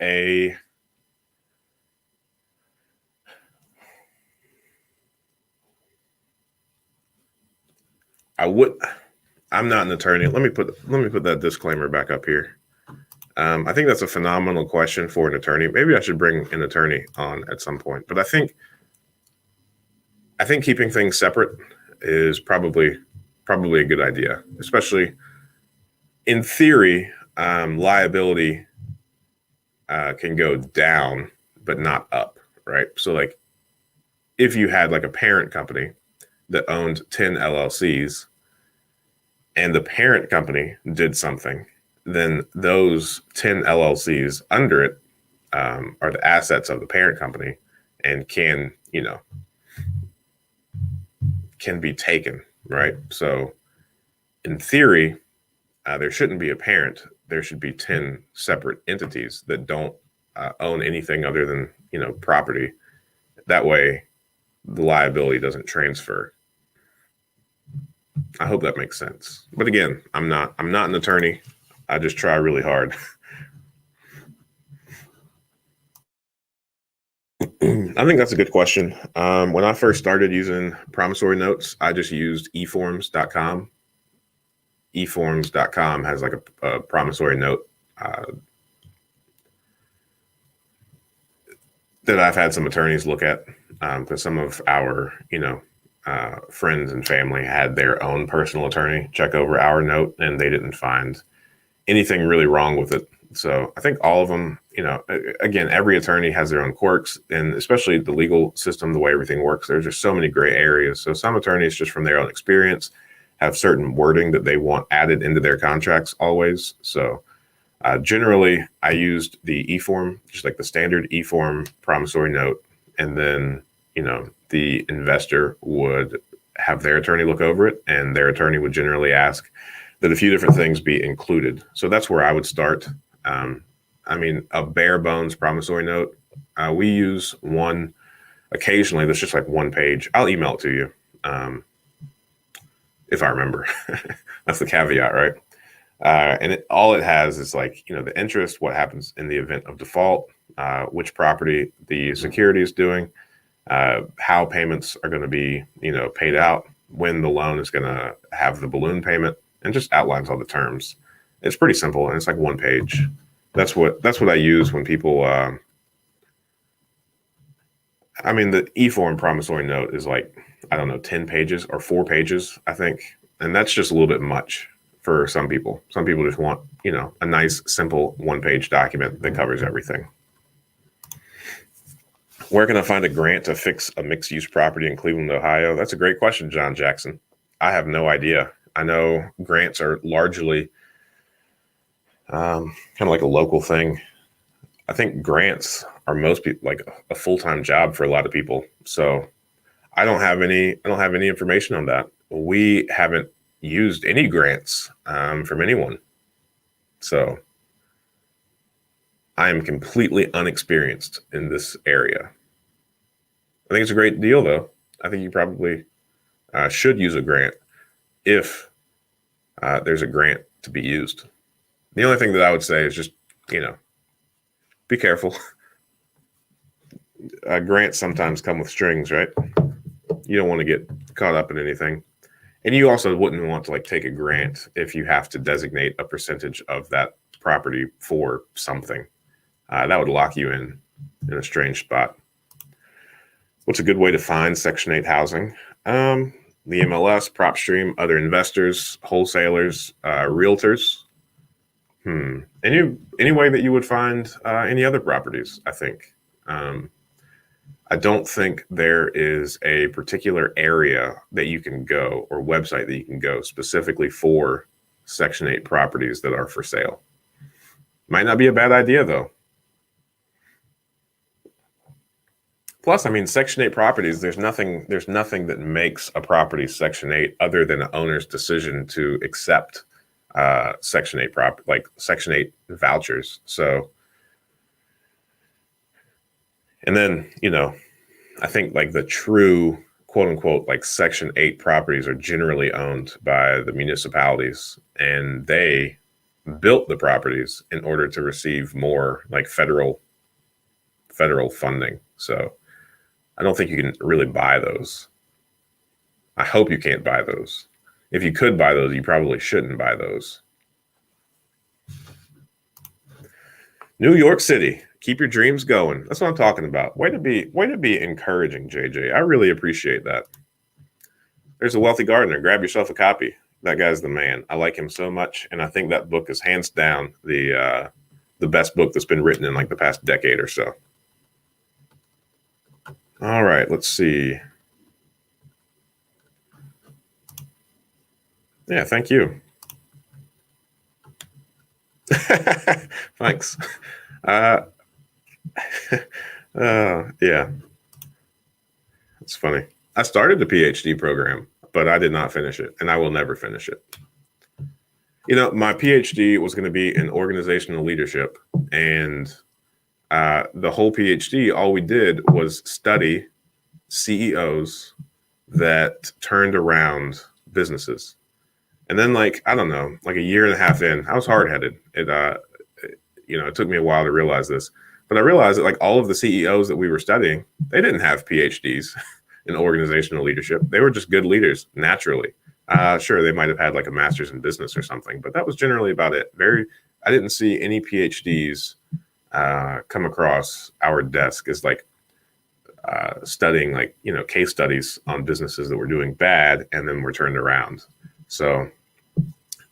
I'm not an attorney. Let me put that disclaimer back up here. I think that's a phenomenal question for an attorney. Maybe I should bring an attorney on at some point. But I think keeping things separate is probably a good idea, especially in theory. Liability can go down, but not up, right? So like if you had like a parent company that owned 10 LLCs and the parent company did something, then those 10 LLCs under it are the assets of the parent company and can be taken, right? So in theory, there shouldn't be a parent. There should be 10 separate entities that don't own anything other than, property. That way the liability doesn't transfer. I hope that makes sense. But again, I'm not an attorney. I just try really hard. I think that's a good question. When I first started using promissory notes, I just used eforms.com. Eforms.com has like a promissory note that I've had some attorneys look at, because some of our, friends and family had their own personal attorney check over our note, and they didn't find anything really wrong with it. So I think all of them, again, every attorney has their own quirks, and especially the legal system, the way everything works, there's just so many gray areas. So some attorneys, just from their own experience, have certain wording that they want added into their contracts always. So generally, I used the e-form, just like the standard e-form promissory note, and then the investor would have their attorney look over it, and their attorney would generally ask that a few different things be included. So that's where I would start. A bare bones promissory note, we use one occasionally that's just like one page. I'll email it to you if I remember. That's the caveat, right? And all it has is like, the interest, what happens in the event of default, which property the security is doing, how payments are going to be, paid out, when the loan is going to have the balloon payment, and just outlines all the terms. It's pretty simple, and it's like one page. That's what I use when people, the e-form promissory note is like, 10 pages or 4 pages, I think. And that's just a little bit much for some people. Some people just want, a nice, simple one-page document that covers everything. Where can I find a grant to fix a mixed-use property in Cleveland, Ohio? That's a great question, John Jackson. I have no idea. I know grants are largely kind of like a local thing. I think grants are most people like a full-time job for a lot of people. So I don't have any information on that. We haven't used any grants from anyone. So I am completely unexperienced in this area. I think it's a great deal, though. I think you probably should use a grant if there's a grant to be used. The only thing that I would say is just, be careful. Grants sometimes come with strings, right? You don't want to get caught up in anything. And you also wouldn't want to take a grant if you have to designate a percentage of that property for something. That would lock you in a strange spot. What's a good way to find Section 8 housing? The MLS, PropStream, other investors, wholesalers, realtors. Any way that you would find any other properties, I think. I don't think there is a particular area that you can go or website that you can go specifically for Section 8 properties that are for sale. Might not be a bad idea, though. Plus, Section 8 properties, there's nothing that makes a property Section 8 other than an owner's decision to accept Section 8 Section 8 vouchers. So, and then, I think the true quote unquote Section 8 properties are generally owned by the municipalities, and they built the properties in order to receive more federal funding. So I don't think you can really buy those. I hope you can't buy those. If you could buy those, you probably shouldn't buy those. New York City, keep your dreams going. That's what I'm talking about. Way to be encouraging, JJ. I really appreciate that. There's a Wealthy Gardener. Grab yourself a copy. That guy's the man. I like him so much, and I think that book is hands down the best book that's been written in the past decade or so. All right, let's see. Yeah, thank you. Thanks. Yeah, it's funny. I started the PhD program, but I did not finish it, and I will never finish it. My PhD was going to be in organizational leadership, and the whole PhD, all we did was study CEOs that turned around businesses. And then I don't know, a year and a half in, I was hard-headed. It took me a while to realize this, but I realized that all of the CEOs that we were studying, they didn't have PhDs in organizational leadership. They were just good leaders naturally. Sure, they might have had a master's in business or something, but that was generally about it. I didn't see any PhDs come across our desk as studying like, case studies on businesses that were doing bad and then were turned around. So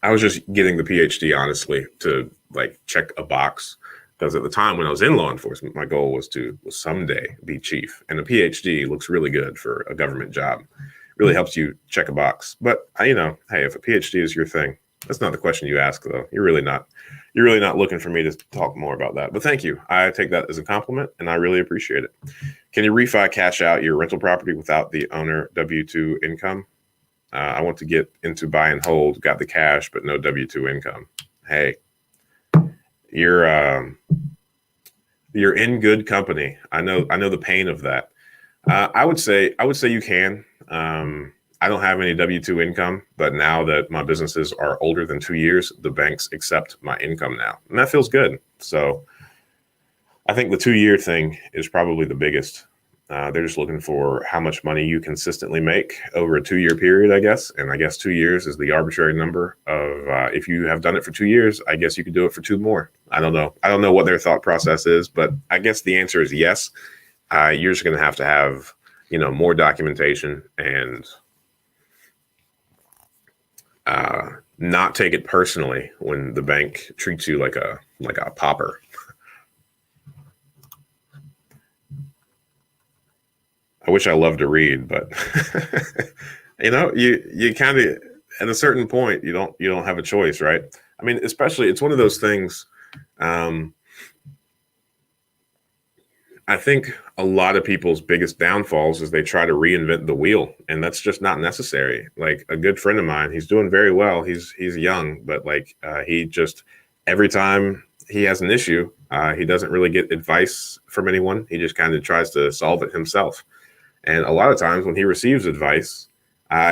I was just getting the PhD, honestly, to like check a box. Because at the time when I was in law enforcement, my goal was to someday be chief. And a PhD looks really good for a government job. Really helps you check a box. But, hey, if a PhD is your thing, that's not the question you ask, though. You're really not looking for me to talk more about that. But thank you. I take that as a compliment, and I really appreciate it. Can you refi cash out your rental property without the owner W-2 income? I want to get into buy and hold, got the cash, but no W-2 income. Hey, you're in good company. I know the pain of that. I would say you can. I don't have any W-2 income, but now that my businesses are older than 2 years, the banks accept my income now, and that feels good. So I think the 2-year thing is probably the biggest. They're just looking for how much money you consistently make over a 2-year period, I guess. And I guess 2 years is the arbitrary number of if you have done it for 2 years, I guess you could do it for 2 more. I don't know. I don't know what their thought process is, but I guess the answer is yes. You're just going to have, more documentation and not take it personally when the bank treats you like a pauper. I wish I loved to read, but you kind of, at a certain point, you don't have a choice, right? I mean, especially it's one of those things. I think a lot of people's biggest downfalls is they try to reinvent the wheel, and that's just not necessary. Like a good friend of mine, he's doing very well. He's young, but he just, every time he has an issue, he doesn't really get advice from anyone. He just kind of tries to solve it himself. And a lot of times when he receives advice,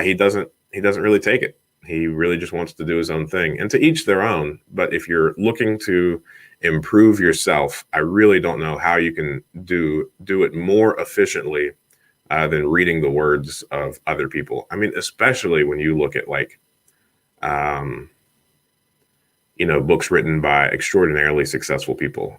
he doesn't really take it. He really just wants to do his own thing, and to each their own. But if you're looking to improve yourself, I really don't know how you can do it more efficiently than reading the words of other people. I mean, especially when you look at books written by extraordinarily successful people,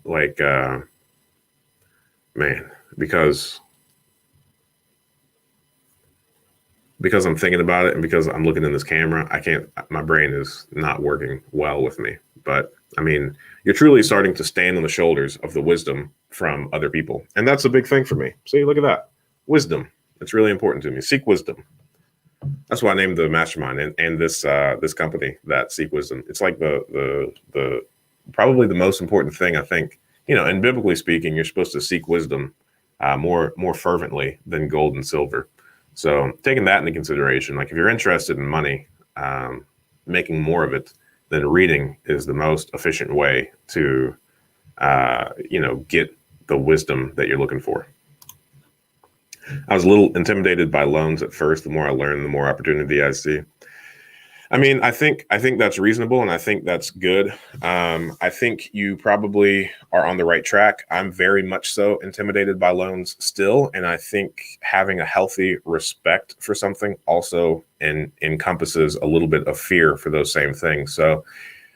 because I'm thinking about it and because I'm looking in this camera, my brain is not working well with me. But I mean, you're truly starting to stand on the shoulders of the wisdom from other people. And that's a big thing for me. See, look at that. Wisdom. It's really important to me. Seek wisdom. That's why I named the mastermind and this company that Seek Wisdom. It's like the probably the most important thing, I think. And biblically speaking, you're supposed to seek wisdom more fervently than gold and silver. So taking that into consideration, like if you're interested in money, making more of it, then reading is the most efficient way to, get the wisdom that you're looking for. I was a little intimidated by loans at first. The more I learn, the more opportunity I see. I mean, I think that's reasonable, and I think that's good. I think you probably are on the right track. I'm very much so intimidated by loans still, and I think having a healthy respect for something also encompasses a little bit of fear for those same things. So,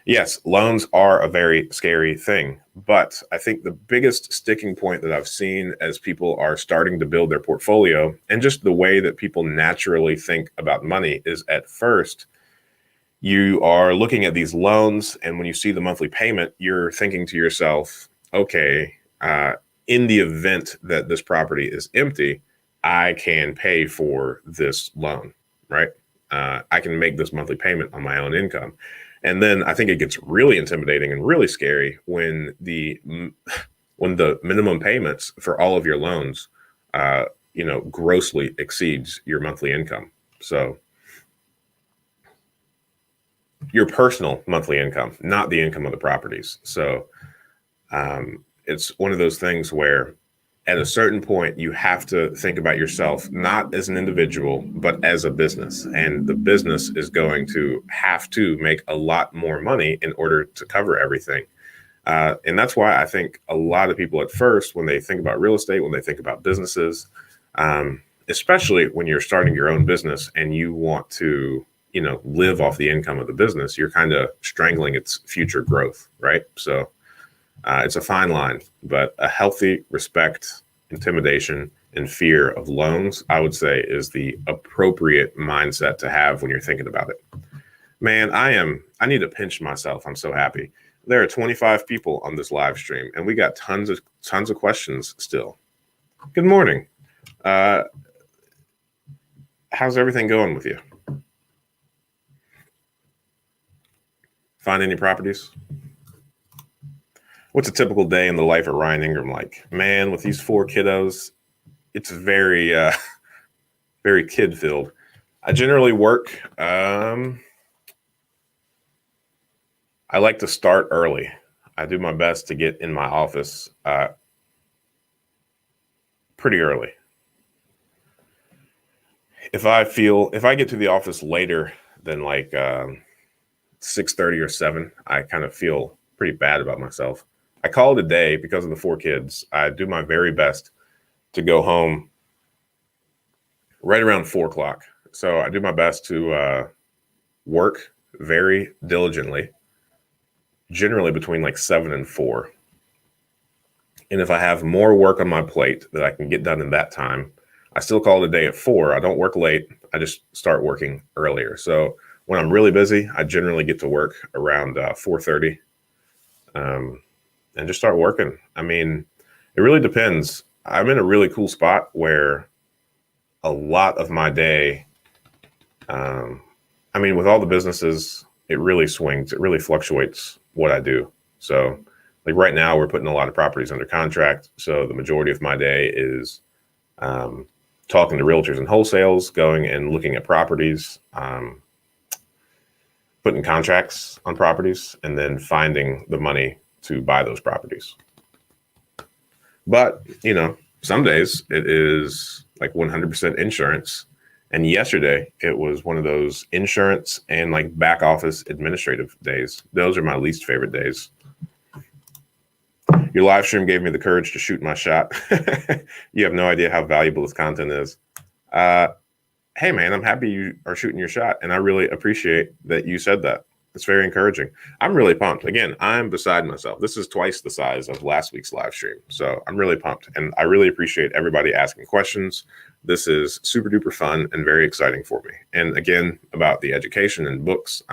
yes, loans are a very scary thing, but I think the biggest sticking point that I've seen as people are starting to build their portfolio, and just the way that people naturally think about money, is at first, you are looking at these loans, and when you see the monthly payment, you're thinking to yourself, okay, in the event that this property is empty, I can pay for this loan, right? I can make this monthly payment on my own income. And then I think it gets really intimidating and really scary when the minimum payments for all of your loans, grossly exceeds your monthly income. So your personal monthly income, not the income of the properties. So it's one of those things where at a certain point, you have to think about yourself, not as an individual, but as a business. And the business is going to have to make a lot more money in order to cover everything. And that's why I think a lot of people at first, when they think about real estate, when they think about businesses, especially when you're starting your own business and you want to live off the income of the business, you're kind of strangling its future growth, right? So it's a fine line, but a healthy respect, intimidation, and fear of loans, I would say, is the appropriate mindset to have when you're thinking about it. Man, I need to pinch myself. I'm so happy. There are 25 people on this live stream, and we got tons of questions still. Good morning. How's everything going with you? Find any properties? What's a typical day in the life of Ryan Ingram like? Man, with these 4 kiddos, it's very, very kid-filled. I generally work. I like to start early. I do my best to get in my office pretty early. If I get to the office later than like 6:30 or 7, I kind of feel pretty bad about myself. I call it a day because of the 4 kids. I do my very best to go home right around 4 o'clock. So I do my best to work very diligently, generally between like 7 and 4. And if I have more work on my plate that I can get done in that time, I still call it a day at 4. I don't work late. I just start working earlier. So when I'm really busy, I generally get to work around 4:30 and just start working. I mean, it really depends. I'm in a really cool spot where a lot of my day, with all the businesses, it really swings. It really fluctuates what I do. So like right now, we're putting a lot of properties under contract. So the majority of my day is talking to realtors and wholesales, going and looking at properties, putting contracts on properties, and then finding the money to buy those properties. But, some days it is like 100% insurance. And yesterday it was one of those insurance and like back office administrative days. Those are my least favorite days. Your live stream gave me the courage to shoot my shot. You have no idea how valuable this content is. Hey man, I'm happy you are shooting your shot. And I really appreciate that you said that. It's very encouraging. I'm really pumped. Again, I'm beside myself. This is twice the size of last week's live stream. So I'm really pumped. And I really appreciate everybody asking questions. This is super duper fun and very exciting for me. And again, about the education and books,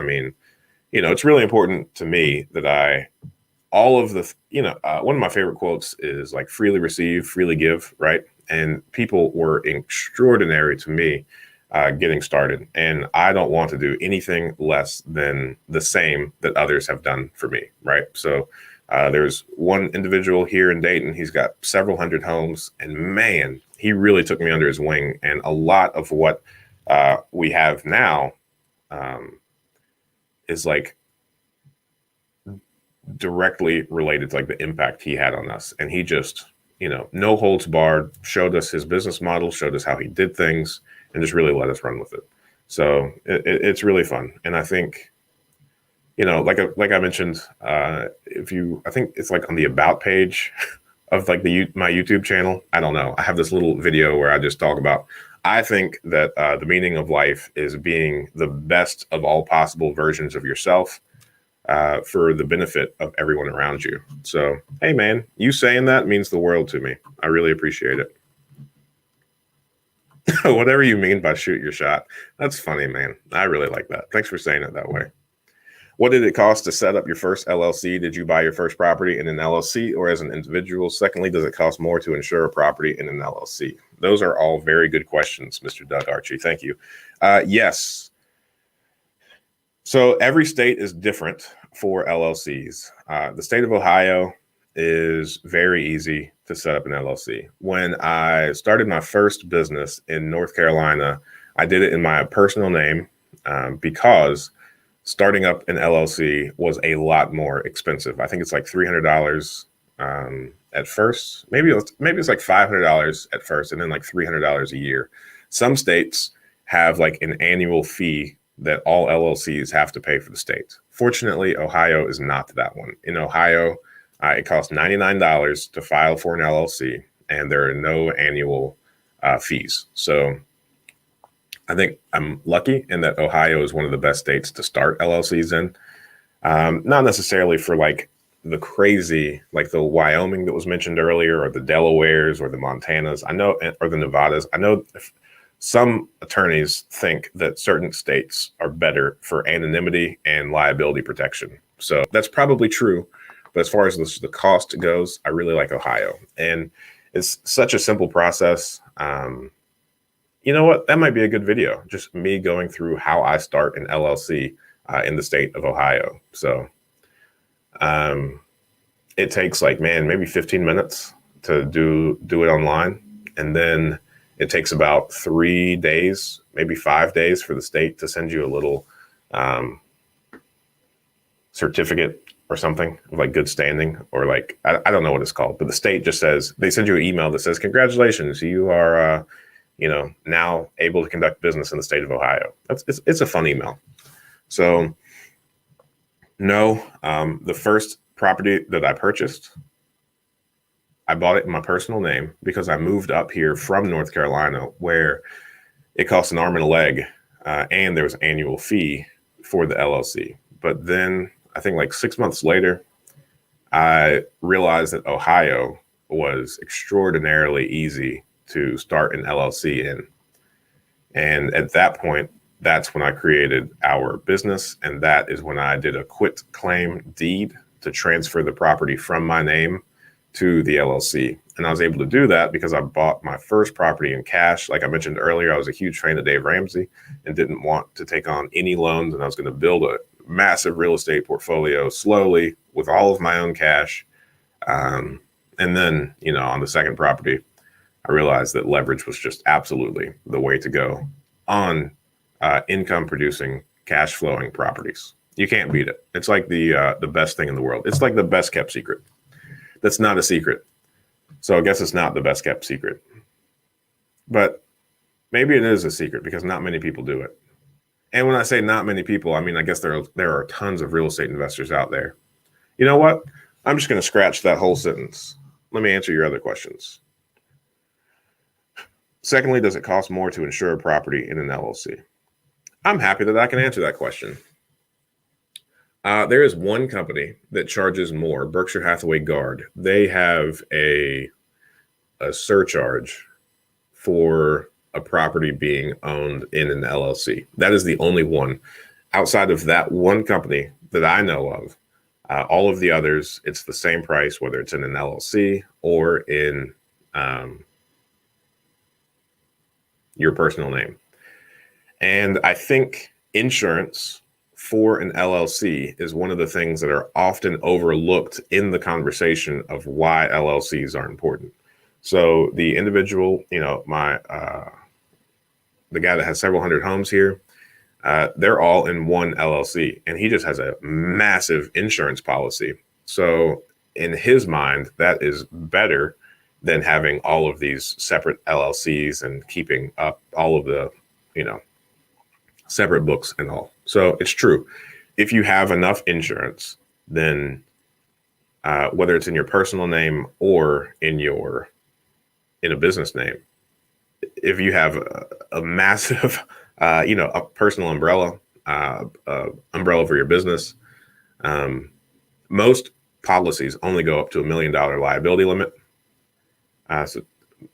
it's really important to me that one of my favorite quotes is like freely receive, freely give, right? And people were extraordinary to me getting started. And I don't want to do anything less than the same that others have done for me, right? So there's one individual here in Dayton. He's got several hundred homes. And man, he really took me under his wing. And a lot of what we have now is like directly related to like the impact he had on us. And he just, no holds barred, showed us his business model, showed us how he did things, and just really let us run with it. So it's really fun. And I think, like I mentioned, I think it's like on the about page of like my YouTube channel. I don't know. I have this little video where I just talk about, I think that the meaning of life is being the best of all possible versions of yourself for the benefit of everyone around you. So, hey man, you saying that means the world to me. I really appreciate it. Whatever you mean by shoot your shot. That's funny, man. I really like that. Thanks for saying it that way. What did it cost to set up your first LLC? Did you buy your first property in an LLC or as an individual? Secondly, does it cost more to insure a property in an LLC? Those are all very good questions, Mr. Doug Archie. Thank you. Yes. So every state is different for LLCs. The state of Ohio is very easy to set up an LLC. When I started my first business in North Carolina, I did it in my personal name because starting up an LLC was a lot more expensive. I think it's like $300 at first. Maybe it's like $500 at first and then like $300 a year. Some states have like an annual fee that all LLCs have to pay for the state. Fortunately, Ohio is not that one. In Ohio, it costs $99 to file for an LLC, and there are no annual fees. So I think I'm lucky in that Ohio is one of the best states to start LLCs in. Not necessarily for like the crazy, like the Wyoming that was mentioned earlier, or the Delawares, or the Montanas, I know, or the Nevadas. I know some attorneys think that certain states are better for anonymity and liability protection. So that's probably true. But as far as the cost goes, I really like Ohio. And it's such a simple process. You know what? That might be a good video. Just me going through how I start an LLC in the state of Ohio. So it takes like, man, maybe 15 minutes to do it online. And then it takes about 3 days, maybe 5 days for the state to send you a little certificate or something of like good standing, or like, I don't know what it's called, but the state just says, they send you an email that says, congratulations, you are, now able to conduct business in the state of Ohio. It's a fun email. So no, the first property that I purchased, I bought it in my personal name because I moved up here from North Carolina, where it costs an arm and a leg, and there was an annual fee for the LLC. But then I think like 6 months later, I realized that Ohio was extraordinarily easy to start an LLC in. And at that point, that's when I created our business. And that is when I did a quit claim deed to transfer the property from my name to the LLC. And I was able to do that because I bought my first property in cash. Like I mentioned earlier, I was a huge fan of Dave Ramsey and didn't want to take on any loans. And I was going to build a massive real estate portfolio slowly with all of my own cash. And then, on the second property, I realized that leverage was just absolutely the way to go on income producing, cash flowing properties. You can't beat it. It's like the best thing in the world. It's like the best kept secret. That's not a secret. So I guess it's not the best kept secret. But maybe it is a secret because not many people do it. And when I say not many people, I mean, I guess there are tons of real estate investors out there. You know what? I'm just going to scratch that whole sentence. Let me answer your other questions. Secondly, does it cost more to insure a property in an LLC? I'm happy that I can answer that question. There is one company that charges more, Berkshire Hathaway Guard. They have a surcharge for a property being owned in an LLC. That is the only one. Outside of that one company that I know of, all of the others, it's the same price, whether it's in an LLC or in your personal name. And I think insurance for an LLC is one of the things that are often overlooked in the conversation of why LLCs are important. So the individual, the guy that has several hundred homes here, they're all in one LLC, and he just has a massive insurance policy. So in his mind, that is better than having all of these separate LLCs and keeping up all of the, separate books and all. So it's true. If you have enough insurance, then whether it's in your personal name or in a business name, if you have a massive, a personal umbrella, umbrella for your business, most policies only go up to $1 million liability limit. So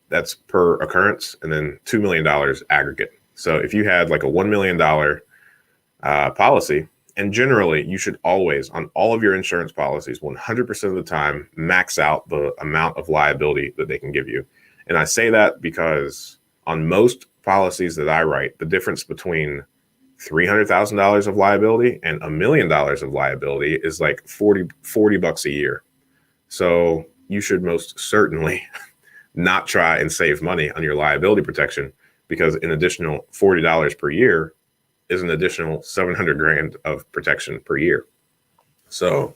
that's per occurrence, and then $2 million aggregate. So if you had like a $1 million policy, and generally you should always, on all of your insurance policies, 100% of the time, max out the amount of liability that they can give you. And I say that because on most policies that I write, the difference between $300,000 of liability and $1 million of liability is like 40 bucks a year. So you should most certainly not try and save money on your liability protection, because an additional $40 per year is an additional $700,000 of protection per year. So,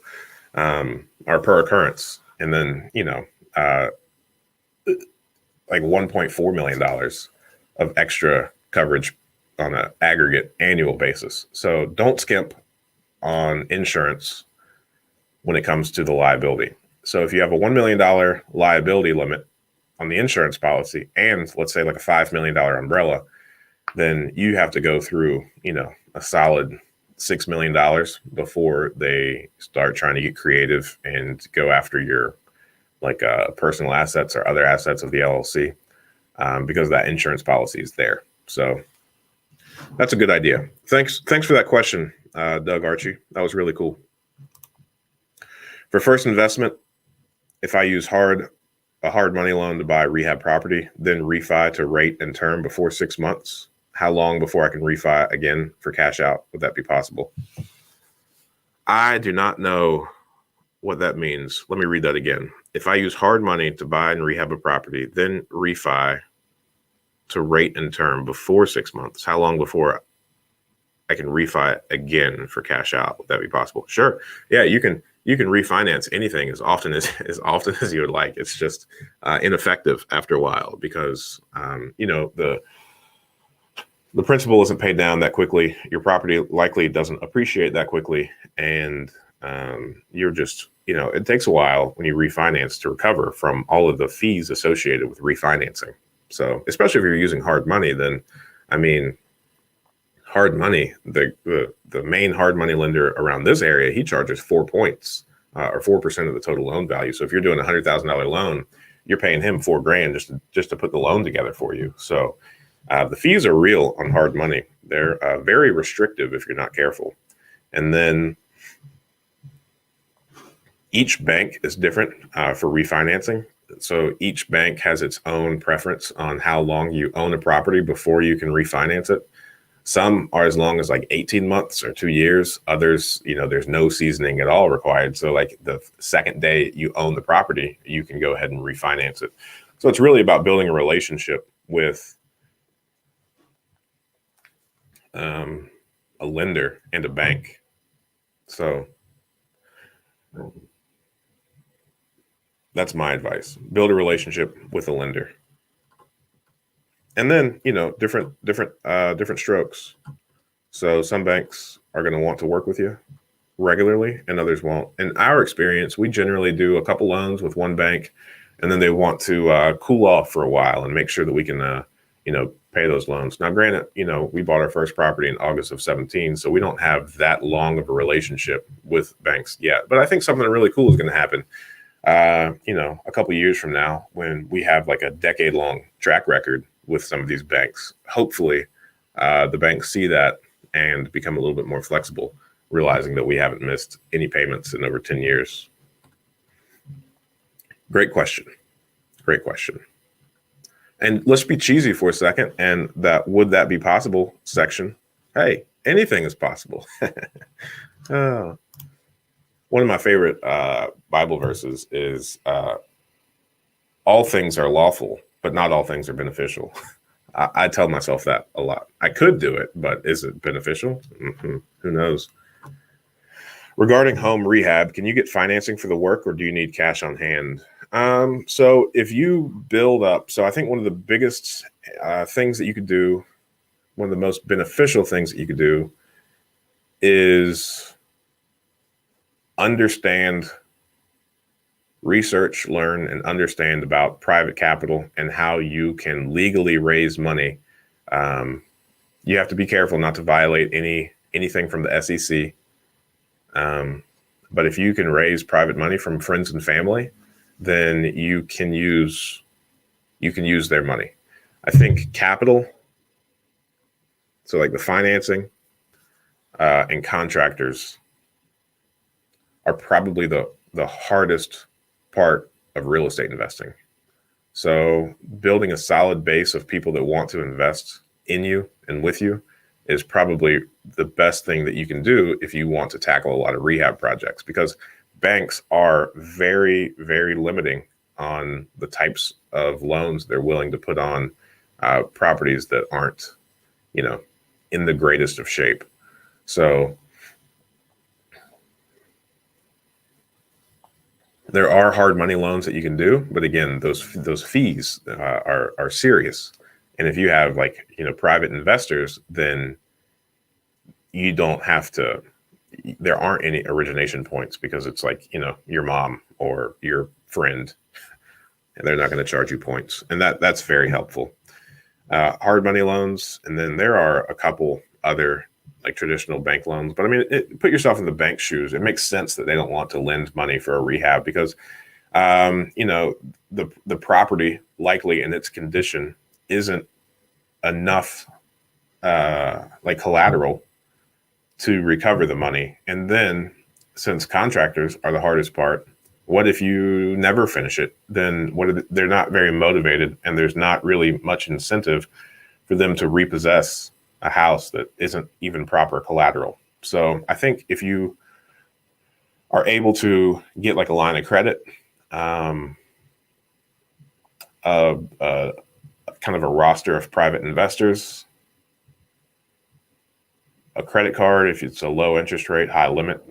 or per occurrence. And then, like $1.4 million of extra coverage on an aggregate annual basis. So don't skimp on insurance when it comes to the liability. So if you have a $1 million liability limit on the insurance policy, and let's say like a $5 million umbrella, then you have to go through, a solid $6 million before they start trying to get creative and go after your personal assets or other assets of the LLC, because that insurance policy is there. So that's a good idea. Thanks for that question, Doug Archie. That was really cool. For first investment, if I use a hard money loan to buy rehab property, then refi to rate and term before 6 months, how long before I can refi again for cash out? Would that be possible? I do not know what that means. Let me read that again. If I use hard money to buy and rehab a property, then refi to rate and term before 6 months, how long before I can refi again for cash out? Would that be possible? Sure. Yeah, you can refinance anything as often as you would like. It's just ineffective after a while because the principal isn't paid down that quickly. Your property likely doesn't appreciate that quickly, and you're just, it takes a while when you refinance to recover from all of the fees associated with refinancing. So especially if you're using hard money, then hard money, the main hard money lender around this area, he charges 4 points or 4% of the total loan value. So if you're doing $100,000 loan, you're paying him $4,000 just to put the loan together for you. So the fees are real on hard money. They're very restrictive if you're not careful. And then each bank is different for refinancing. So each bank has its own preference on how long you own a property before you can refinance it. Some are as long as 18 months or 2 years. Others, there's no seasoning at all required. So the second day you own the property, you can go ahead and refinance it. So it's really about building a relationship with a lender and a bank. So that's my advice. Build a relationship with a lender. And then, different strokes. So some banks are going to want to work with you regularly and others won't. In our experience, we generally do a couple loans with one bank, and then they want to cool off for a while and make sure that we can, pay those loans. Now, granted, we bought our first property in August of 2017, so we don't have that long of a relationship with banks yet. But I think something really cool is going to happen, a couple of years from now when we have a decade-long track record with some of these banks. Hopefully, the banks see that and become a little bit more flexible, realizing that we haven't missed any payments in over 10 years. Great question. And let's be cheesy for a second. And would that be possible section? Hey, anything is possible. One of my favorite Bible verses is all things are lawful, but not all things are beneficial. I tell myself that a lot. I could do it, but is it beneficial? Mm-hmm. Who knows? Regarding home rehab, can you get financing for the work or do you need cash on hand? So if you build up, so I think one of the biggest things that you could do, one of the most beneficial things that you could do is research, learn, and understand about private capital and how you can legally raise money. You have to be careful not to violate anything from the SEC. But if you can raise private money from friends and family, then you can use their money. I think capital, so the financing and contractors are probably the hardest part of real estate investing. So building a solid base of people that want to invest in you and with you is probably the best thing that you can do if you want to tackle a lot of rehab projects, because banks are very, very limiting on the types of loans they're willing to put on properties that aren't, in the greatest of shape. So there are hard money loans that you can do, but again, those fees are serious. And if you have private investors, then you don't have to. There aren't any origination points because it's your mom or your friend, and they're not going to charge you points, and that's very helpful. Hard money loans, and then there are a couple other like traditional bank loans. But I mean, put yourself in the bank's shoes. It makes sense that they don't want to lend money for a rehab because, the property likely in its condition isn't enough like collateral to recover the money. And then since contractors are the hardest part, what if you never finish it? Then they're not very motivated, and there's not really much incentive for them to repossess a house that isn't even proper collateral. So I think if you are able to get like a line of credit, kind of a roster of private investors, a credit card if it's a low interest rate, high limit,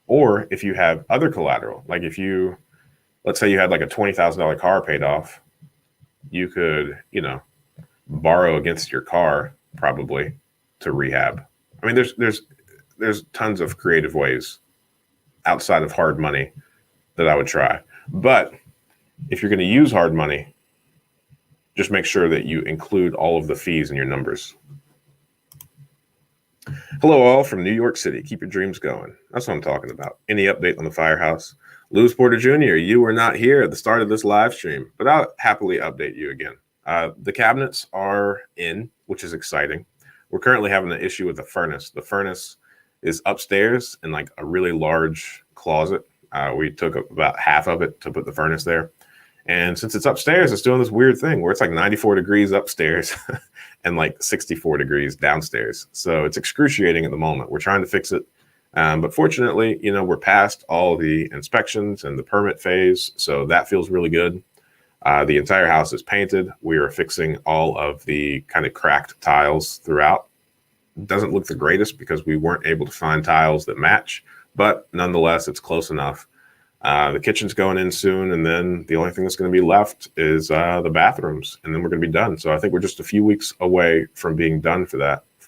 or if you have other collateral, like let's say you had like a $20,000 car paid off, you could, borrow against your car probably to rehab. I mean, there's tons of creative ways outside of hard money that I would try. But if you're going to use hard money, just make sure that you include all of the fees in your numbers. Hello, all from New York City. Keep your dreams going. That's what I'm talking about. Any update on the firehouse? Lewis Porter Jr., you were not here at the start of this live stream, but I'll happily update you again. The cabinets are in, which is exciting. We're currently having an issue with the furnace. The furnace is upstairs in like a really large closet. We took about half of it to put the furnace there. And since it's upstairs, it's doing this weird thing where it's like 94 degrees upstairs and like 64 degrees downstairs. So it's excruciating at the moment. We're trying to fix it. But fortunately, we're past all the inspections and the permit phase. So that feels really good. The entire house is painted. We are fixing all of the kind of cracked tiles throughout. It doesn't look the greatest because we weren't able to find tiles that match, but nonetheless, it's close enough. The kitchen's going in soon, and then the only thing that's going to be left is the bathrooms, and then we're going to be done. So I think we're just a few weeks away from being done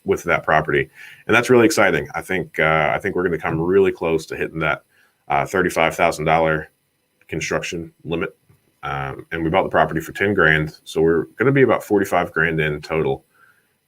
with that property, and that's really exciting. I think we're going to come really close to hitting that $35,000 construction limit. And we bought the property for 10 grand. So we're going to be about 45 grand in total.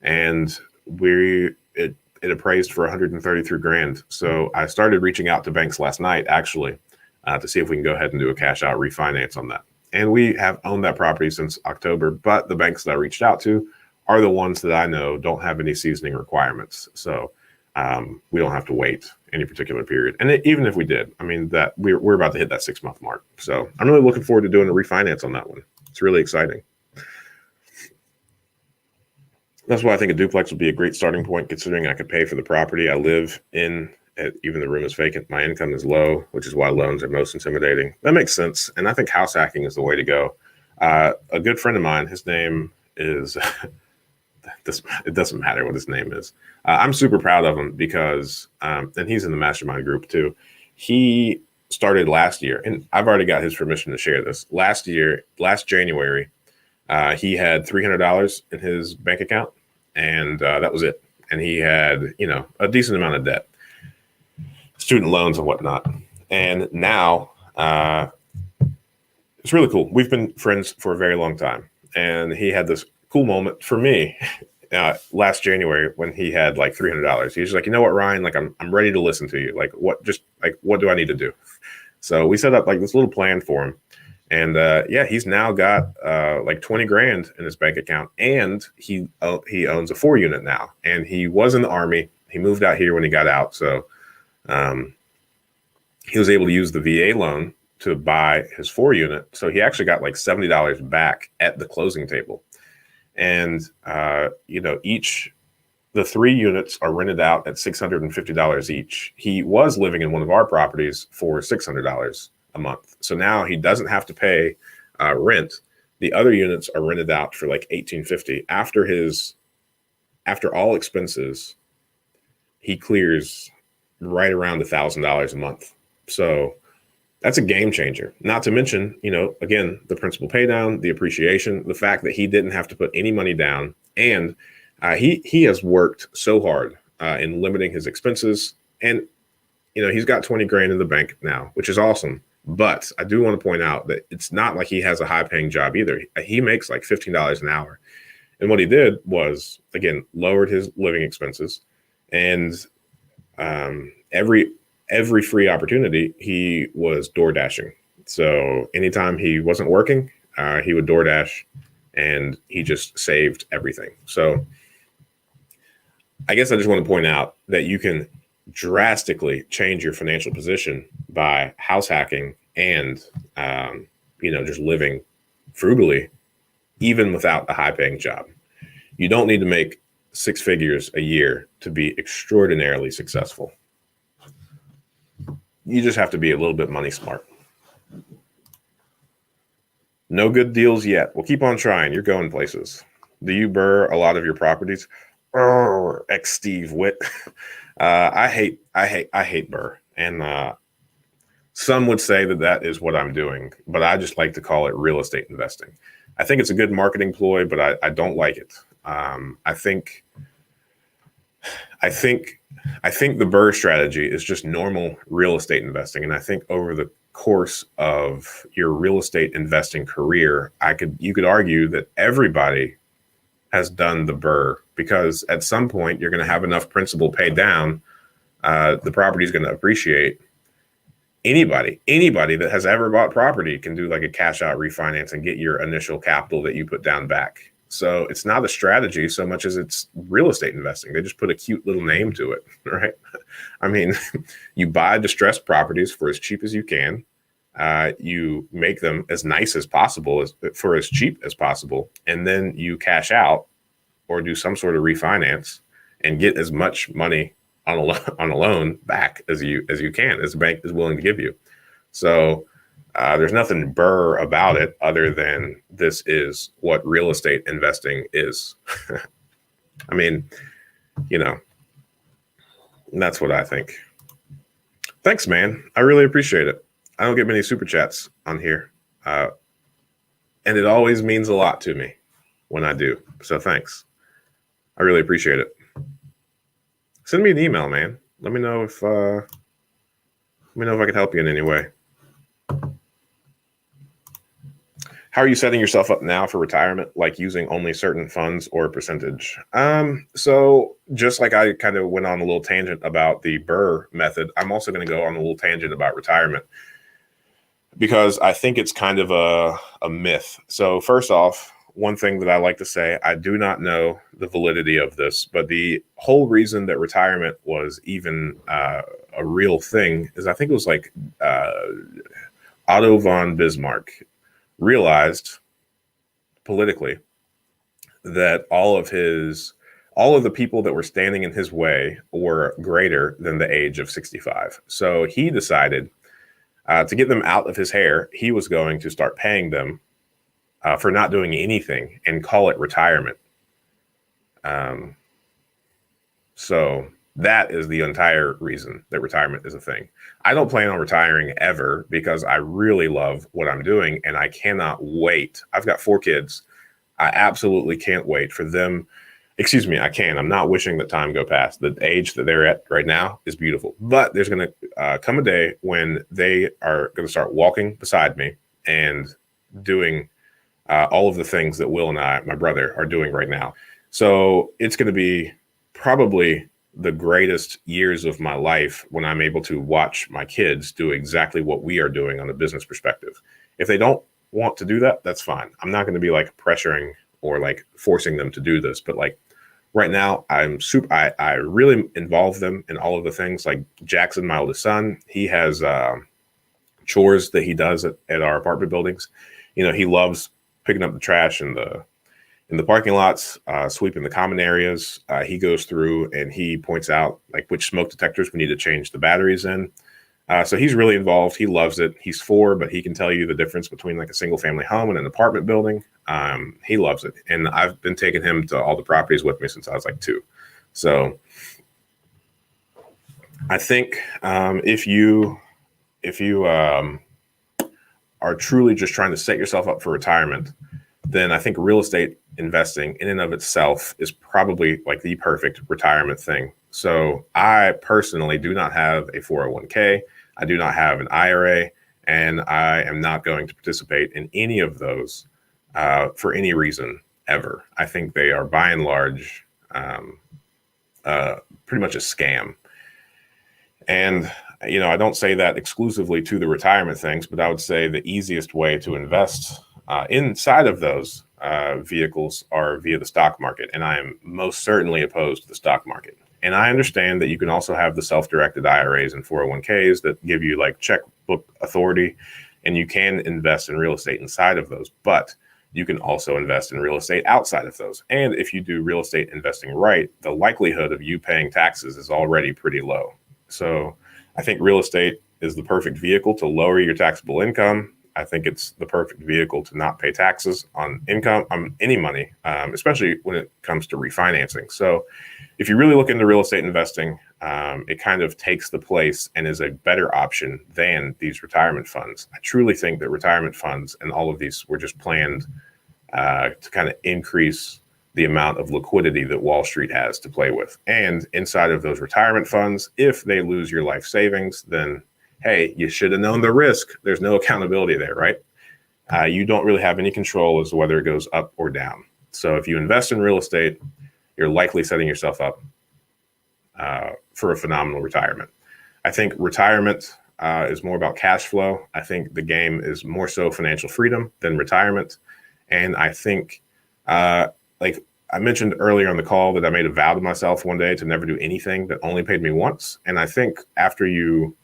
And it appraised for 133 grand. So I started reaching out to banks last night, actually, to see if we can go ahead and do a cash out refinance on that. And we have owned that property since October, but the banks that I reached out to are the ones that I know don't have any seasoning requirements. So we don't have to wait any particular period. And even if we did, I mean, that we're about to hit that 6-month mark. So I'm really looking forward to doing a refinance on that one. It's really exciting. That's why I think a duplex would be a great starting point, considering I could pay for the property I live in. Even the room is vacant. My income is low, which is why loans are most intimidating. That makes sense. And I think house hacking is the way to go. A good friend of mine, his name is, it doesn't matter what his name is. I'm super proud of him because, and he's in the mastermind group too. He started last year, and I've already got his permission to share this. Last January, he had $300 in his bank account, and that was it. And he had, a decent amount of debt, student loans and whatnot. And now it's really cool. We've been friends for a very long time. And he had this cool moment for me last January when he had like $300. He was like, you know what, Ryan, like I'm ready to listen to you. Like what do I need to do? So we set up like this little plan for him. And he's now got like 20 grand in his bank account, and he owns a 4-unit now. And he was in the Army. He moved out here when he got out. So he was able to use the VA loan to buy his 4-unit. So he actually got like $70 back at the closing table. And, the 3 units are rented out at $650 each. He was living in one of our properties for $600 a month. So now he doesn't have to pay rent. The other units are rented out for like $1,850. After all expenses, he clears right around $1,000 a month. So that's a game changer. Not to mention, again, the principal pay down, the appreciation, the fact that he didn't have to put any money down. And he has worked so hard in limiting his expenses. And, he's got 20 grand in the bank now, which is awesome. But I do want to point out that it's not like he has a high paying job either. He makes like $15 an hour. And what he did was, again, lowered his living expenses, and every free opportunity, he was door dashing. So anytime he wasn't working, he would DoorDash, and he just saved everything. So I guess I just want to point out that you can drastically change your financial position by house hacking and, just living frugally, even without a high paying job. You don't need to make six figures a year to be extraordinarily successful. You just have to be a little bit money smart. No good deals yet. Well, keep on trying. You're going places. Do you BRRRR a lot of your properties? Ex Steve Witt. I hate BRRRR, and some would say that is what I'm doing, but I just like to call it real estate investing. I think it's a good marketing ploy, but I don't like it. I think the BRRRR strategy is just normal real estate investing, and I think over the course of your real estate investing career, you could argue that everybody has done the BRRRR, because at some point you're going to have enough principal paid down, the property is going to appreciate. Anybody that has ever bought property can do like a cash out refinance and get your initial capital that you put down back. So it's not a strategy so much as it's real estate investing. They just put a cute little name to it, right? I mean, you buy distressed properties for as cheap as you can. You make them as nice as possible, for as cheap as possible, and then you cash out or do some sort of refinance and get as much money on a loan back as you can, as the bank is willing to give you. So there's nothing BRRRR about it other than this is what real estate investing is. I mean, that's what I think. Thanks, man. I really appreciate it. I don't get many super chats on here. And it always means a lot to me when I do. So thanks. I really appreciate it. Send me an email, man. Let me know if I can help you in any way. How are you setting yourself up now for retirement? Like using only certain funds or a percentage? So just like I kind of went on a little tangent about the BRRRR method, I'm also going to go on a little tangent about retirement, because I think it's kind of a myth. So first off, one thing that I like to say, I do not know the validity of this, but the whole reason that retirement was even a real thing is I think it was like Otto von Bismarck realized politically that all of the people that were standing in his way were greater than the age of 65. So he decided to get them out of his hair, he was going to start paying them for not doing anything and call it retirement. So that is the entire reason that retirement is a thing. I don't plan on retiring ever because I really love what I'm doing and I cannot wait. I've got 4 kids. I absolutely can't wait for them. Excuse me, I can. I'm not wishing that time go past. The age that they're at right now is beautiful. But there's going to come a day when they are going to start walking beside me and doing all of the things that Will and I, my brother, are doing right now. So it's going to be probably the greatest years of my life when I'm able to watch my kids do exactly what we are doing on a business perspective. If they don't want to do that, that's fine. I'm not going to be like pressuring or like forcing them to do this. But like right now, I really involve them in all of the things. Like Jackson, my oldest son, he has chores that he does at our apartment buildings. He loves picking up the trash in the parking lots, sweeping the common areas. He goes through and he points out like which smoke detectors we need to change the batteries in. So he's really involved. He loves it. He's 4, but he can tell you the difference between like a single family home and an apartment building. He loves it. And I've been taking him to all the properties with me since I was like 2. So I think if you are truly just trying to set yourself up for retirement, then I think real estate investing in and of itself is probably like the perfect retirement thing. So I personally do not have a 401k. I do not have an IRA, and I am not going to participate in any of those for any reason ever. I think they are by and large pretty much a scam. And, I don't say that exclusively to the retirement things, but I would say the easiest way to invest inside of those vehicles are via the stock market. And I am most certainly opposed to the stock market. And I understand that you can also have the self-directed IRAs and 401ks that give you like checkbook authority, and you can invest in real estate inside of those. But you can also invest in real estate outside of those. And if you do real estate investing right, the likelihood of you paying taxes is already pretty low. So I think real estate is the perfect vehicle to lower your taxable income. I think it's the perfect vehicle to not pay taxes on income, on any money, especially when it comes to refinancing. So if you really look into real estate investing, it kind of takes the place and is a better option than these retirement funds. I truly think that retirement funds and all of these were just planned to kind of increase the amount of liquidity that Wall Street has to play with. And inside of those retirement funds, if they lose your life savings, then, hey, you should have known the risk. There's no accountability there, right? You don't really have any control as to whether it goes up or down. So if you invest in real estate, you're likely setting yourself up for a phenomenal retirement. I think retirement is more about cash flow. I think the game is more so financial freedom than retirement. And I think, like I mentioned earlier on the call, that I made a vow to myself one day to never do anything that only paid me once. And I think after you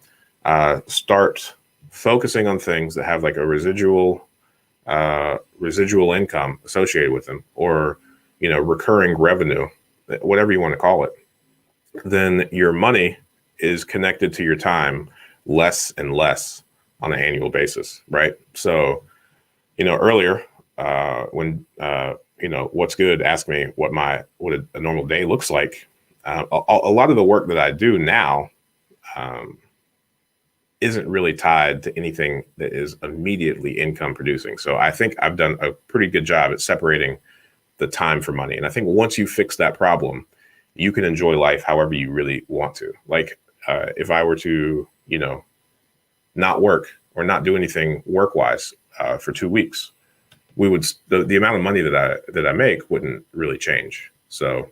start focusing on things that have like a residual income associated with them, or recurring revenue, whatever you want to call it, then your money is connected to your time less and less on an annual basis, right? So, earlier when what's good, ask me what a normal day looks like. A lot of the work that I do now isn't really tied to anything that is immediately income producing. So I think I've done a pretty good job at separating the time for money. And I think once you fix that problem, you can enjoy life however you really want to. Like if I were to, not work or not do anything work-wise for 2 weeks, we would the amount of money that I make wouldn't really change. So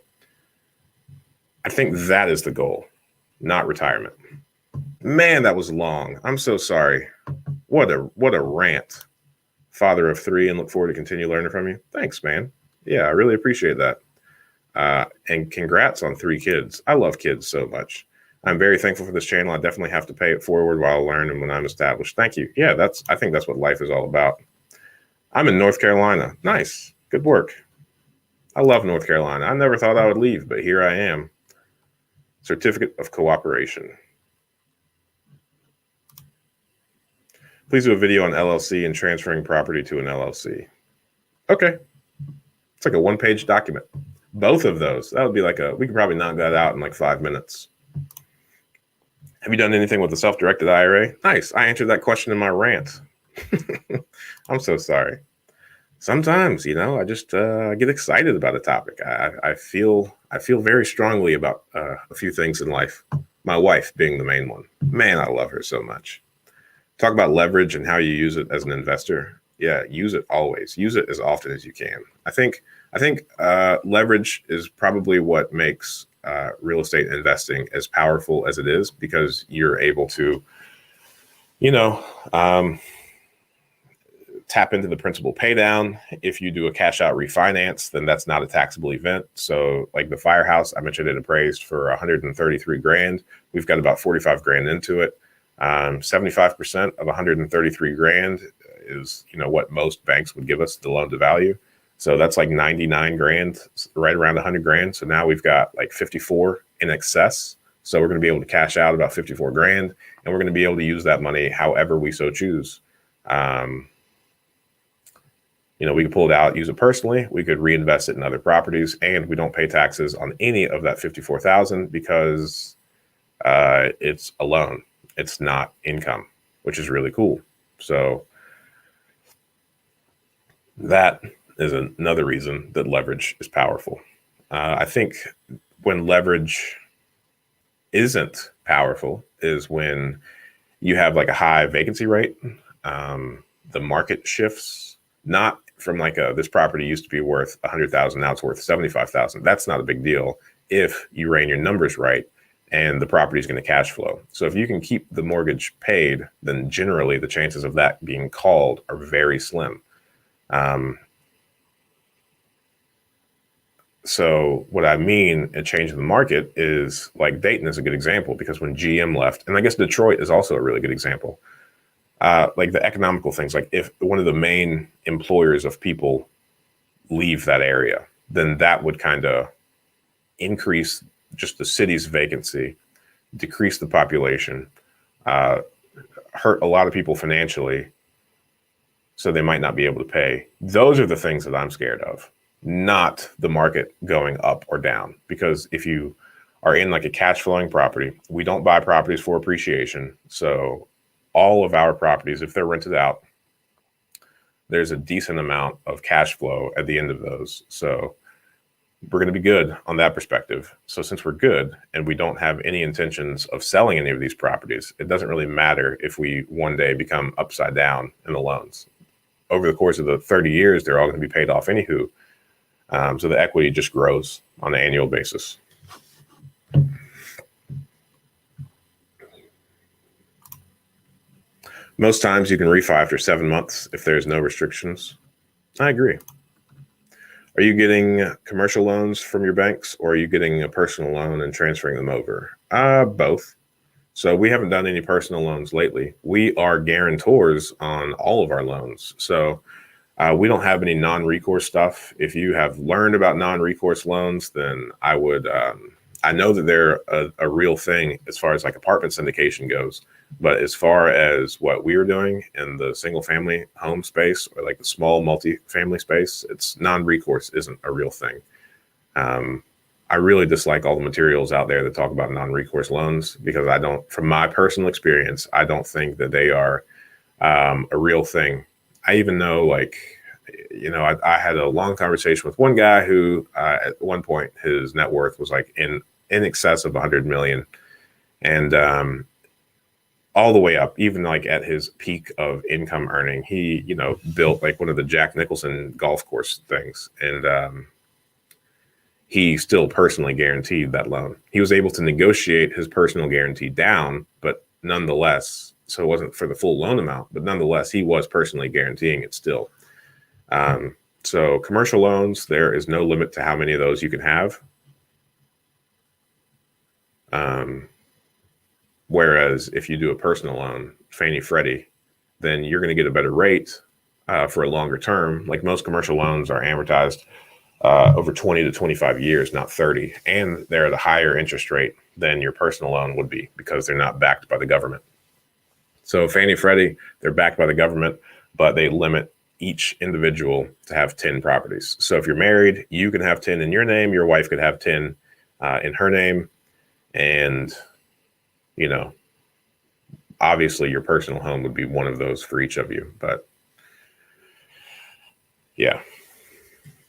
I think that is the goal, not retirement. Man, that was long. I'm so sorry. What a rant. Father of 3, and look forward to continue learning from you. Thanks, man. Yeah, I really appreciate that. And congrats on 3 kids. I love kids so much. I'm very thankful for this channel. I definitely have to pay it forward while I learn and when I'm established. Thank you. Yeah, I think that's what life is all about. I'm in North Carolina. Nice. Good work. I love North Carolina. I never thought I would leave, but here I am. Certificate of cooperation. Please do a video on LLC and transferring property to an LLC. Okay. It's like a 1-page document. Both of those. That would be we could probably knock that out in like 5 minutes. Have you done anything with the self-directed IRA? Nice. I answered that question in my rant. I'm so sorry. Sometimes, I just get excited about a topic. I feel very strongly about a few things in life. My wife being the main one. Man, I love her so much. Talk about leverage and how you use it as an investor. Yeah, use it always. Use it as often as you can. I think leverage is probably what makes real estate investing as powerful as it is, because you're able to, tap into the principal pay down. If you do a cash out refinance, then that's not a taxable event. So like the firehouse, I mentioned it appraised for 133 grand. We've got about 45 grand into it. 75% of 133 grand is, what most banks would give us, the loan to value. So that's like 99 grand, right around 100 grand. So now we've got like 54 in excess. So we're going to be able to cash out about 54 grand, and we're going to be able to use that money however we so choose. We could pull it out, use it personally. We could reinvest it in other properties, and we don't pay taxes on any of that 54,000 because it's a loan. It's not income, which is really cool. So that is another reason that leverage is powerful. I think when leverage isn't powerful is when you have like a high vacancy rate. The market shifts, not from like this property used to be worth 100,000, now it's worth 75,000. That's not a big deal if you ran your numbers right and the property is going to cash flow. So if you can keep the mortgage paid, then generally the chances of that being called are very slim. So what I mean, a change in the market is like Dayton is a good example, because when GM left, and I guess Detroit is also a really good example, like the economical things, like if one of the main employers of people leave that area, then that would kind of increase just the city's vacancy, decrease the population, hurt a lot of people financially, so they might not be able to pay. Those are the things that I'm scared of, not the market going up or down. Because if you are in like a cash flowing property, we don't buy properties for appreciation. So all of our properties, if they're rented out, there's a decent amount of cash flow at the end of those. So we're going to be good on that perspective. So since we're good and we don't have any intentions of selling any of these properties, it doesn't really matter if we one day become upside down in the loans. Over the course of the 30 years, they're all going to be paid off anywho. So the equity just grows on an annual basis. Most times you can refi after 7 months if there's no restrictions. I agree. Are you getting commercial loans from your banks, or are you getting a personal loan and transferring them over? Both. So we haven't done any personal loans lately. We are guarantors on all of our loans. So we don't have any non-recourse stuff. If you have learned about non-recourse loans, then I would, I know that they're a real thing as far as like apartment syndication goes. But as far as what we are doing in the single family home space, or like the small multi-family space, it's non-recourse isn't a real thing. I really dislike all the materials out there that talk about non-recourse loans, because I don't, from my personal experience, I don't think that they are a real thing. I even know, like, you know, I had a long conversation with one guy who at one point his net worth was like in excess of 100 million. And all the way up, even like at his peak of income earning, he, you know, built like one of the Jack Nicholson golf course things. And he still personally guaranteed that loan. He was able to negotiate his personal guarantee down, but nonetheless, so it wasn't for the full loan amount, but nonetheless, he was personally guaranteeing it still. So commercial loans, there is no limit to how many of those you can have. Whereas if you do a personal loan, Fannie Freddie, then you're going to get a better rate for a longer term. Like most commercial loans are amortized over 20 to 25 years, not 30. And they're at a higher interest rate than your personal loan would be, because they're not backed by the government. So Fannie Freddie, they're backed by the government, but they limit each individual to have 10 properties. So if you're married, you can have 10 in your name, your wife could have 10 in her name. And, you know, obviously your personal home would be one of those for each of you. But yeah,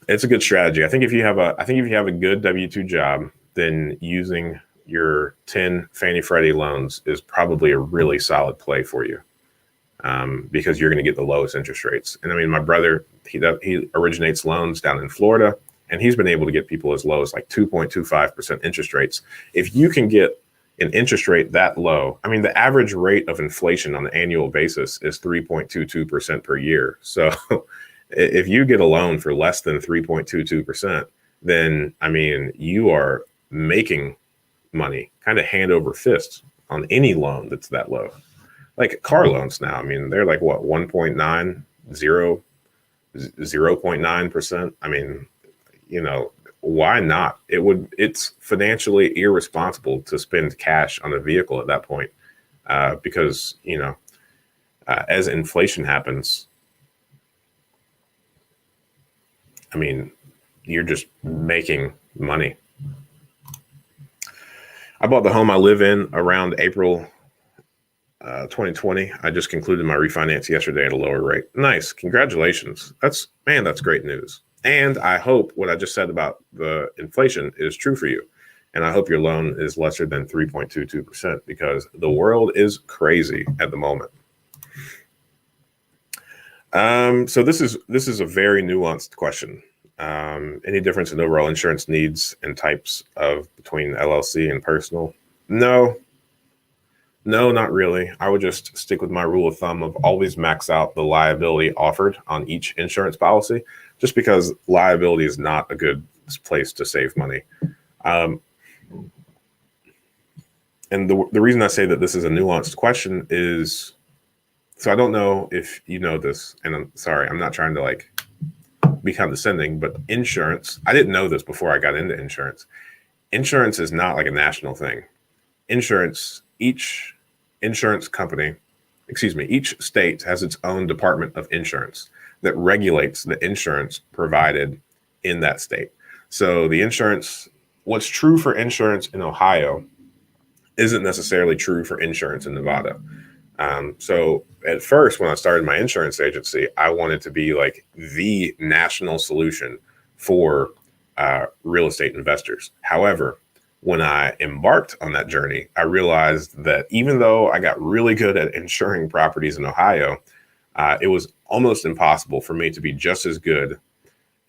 it's a good strategy. I think if you have a good W-2 job, then using your 10 Fannie Freddie loans is probably a really solid play for you, because you're going to get the lowest interest rates. And I mean, my brother, he originates loans down in Florida, and he's been able to get people as low as like 2.25% interest rates. If you can get an interest rate that low, I mean, the average rate of inflation on an annual basis is 3.22% per year. So if you get a loan for less than 3.22%, then, I mean, you are making money kind of hand over fist on any loan that's that low. Like car loans now, I mean, they're like what, 1.9, 0.9%. I mean, you know, why not? It's financially irresponsible to spend cash on a vehicle at that point, because, you know, as inflation happens, I mean, you're just making money. I bought the home I live in around April 2020. I just concluded my refinance yesterday at a lower rate. Nice. Congratulations. That's great news. And I hope what I just said about the inflation is true for you. And I hope your loan is lesser than 3.22%, because the world is crazy at the moment. So this is a very nuanced question. Any difference in overall insurance needs and types of between LLC and personal? No, not really. I would just stick with my rule of thumb of always max out the liability offered on each insurance policy, just because liability is not a good place to save money. And the reason I say that this is a nuanced question is, so I don't know if you know this, and I'm sorry, I'm not trying to like be condescending, but insurance, I didn't know this before I got into insurance. Insurance is not like a national thing. Each insurance company, each state has its own department of insurance that regulates the insurance provided in that state. So what's true for insurance in Ohio isn't necessarily true for insurance in Nevada. So at first, when I started my insurance agency, I wanted to be like the national solution for real estate investors. However, when I embarked on that journey, I realized that even though I got really good at insuring properties in Ohio, it was almost impossible for me to be just as good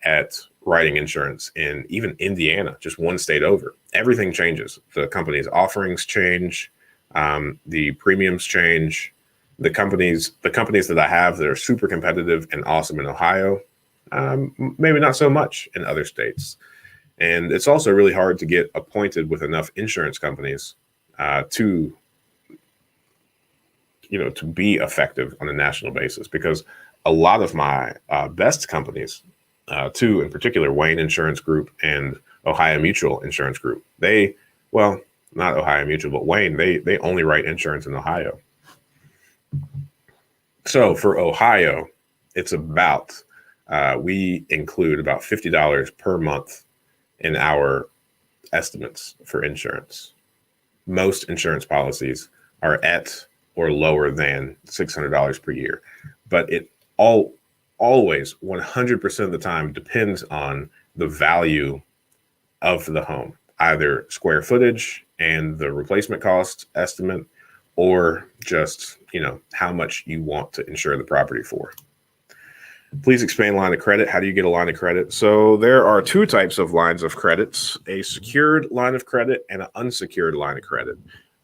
at writing insurance in even Indiana, just one state over. Everything changes. The company's offerings change. The premiums change. The companies that I have that are super competitive and awesome in Ohio, maybe not so much in other states. And it's also really hard to get appointed with enough insurance companies to be effective on a national basis, because a lot of my best companies, two in particular, Wayne Insurance Group and Ohio Mutual Insurance Group, not Ohio Mutual, but Wayne, they only write insurance in Ohio. So for Ohio, it's we include about $50 per month in our estimates for insurance. Most insurance policies are at or lower than $600 per year, but it always 100% of the time depends on the value of the home, either square footage and the replacement cost estimate, or just, how much you want to insure the property for. Please explain line of credit. How do you get a line of credit? So there are two types of lines of credits: a secured line of credit and an unsecured line of credit.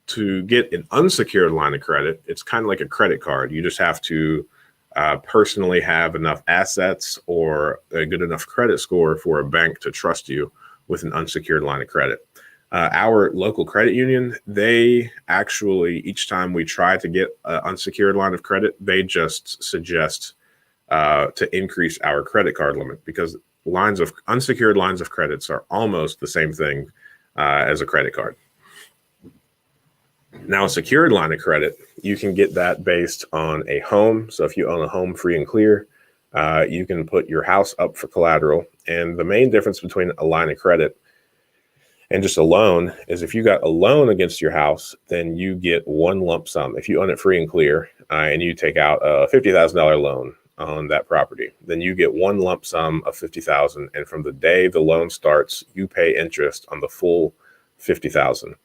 To get an unsecured line of credit, it's kind of like a credit card. You just have to personally have enough assets or a good enough credit score for a bank to trust you with an unsecured line of credit. Our local credit union, they actually, each time we try to get an unsecured line of credit, they just suggest to increase our credit card limit, because unsecured lines of credits are almost the same thing as a credit card. Now, a secured line of credit, you can get that based on a home. So if you own a home free and clear, you can put your house up for collateral. And the main difference between a line of credit and just a loan is, if you got a loan against your house, then you get one lump sum. If you own it free and clear and you take out a $50,000 loan on that property, then you get one lump sum of $50,000. And from the day the loan starts, you pay interest on the full $50,000.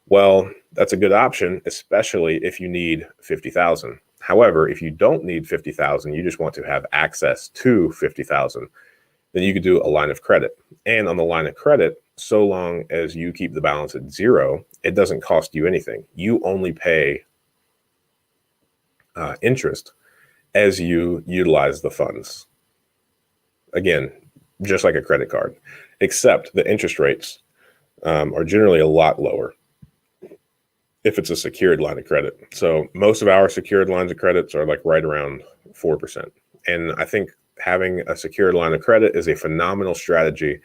Well, that's a good option, especially if you need $50,000. However, if you don't need $50,000, you just want to have access to $50,000, then you could do a line of credit. And on the line of credit, so long as you keep the balance at zero, it doesn't cost you anything. You only pay interest as you utilize the funds. Again, just like a credit card, except the interest rates are generally a lot lower if it's a secured line of credit. So most of our secured lines of credits are like right around 4%. And I think having a secured line of credit is a phenomenal strategy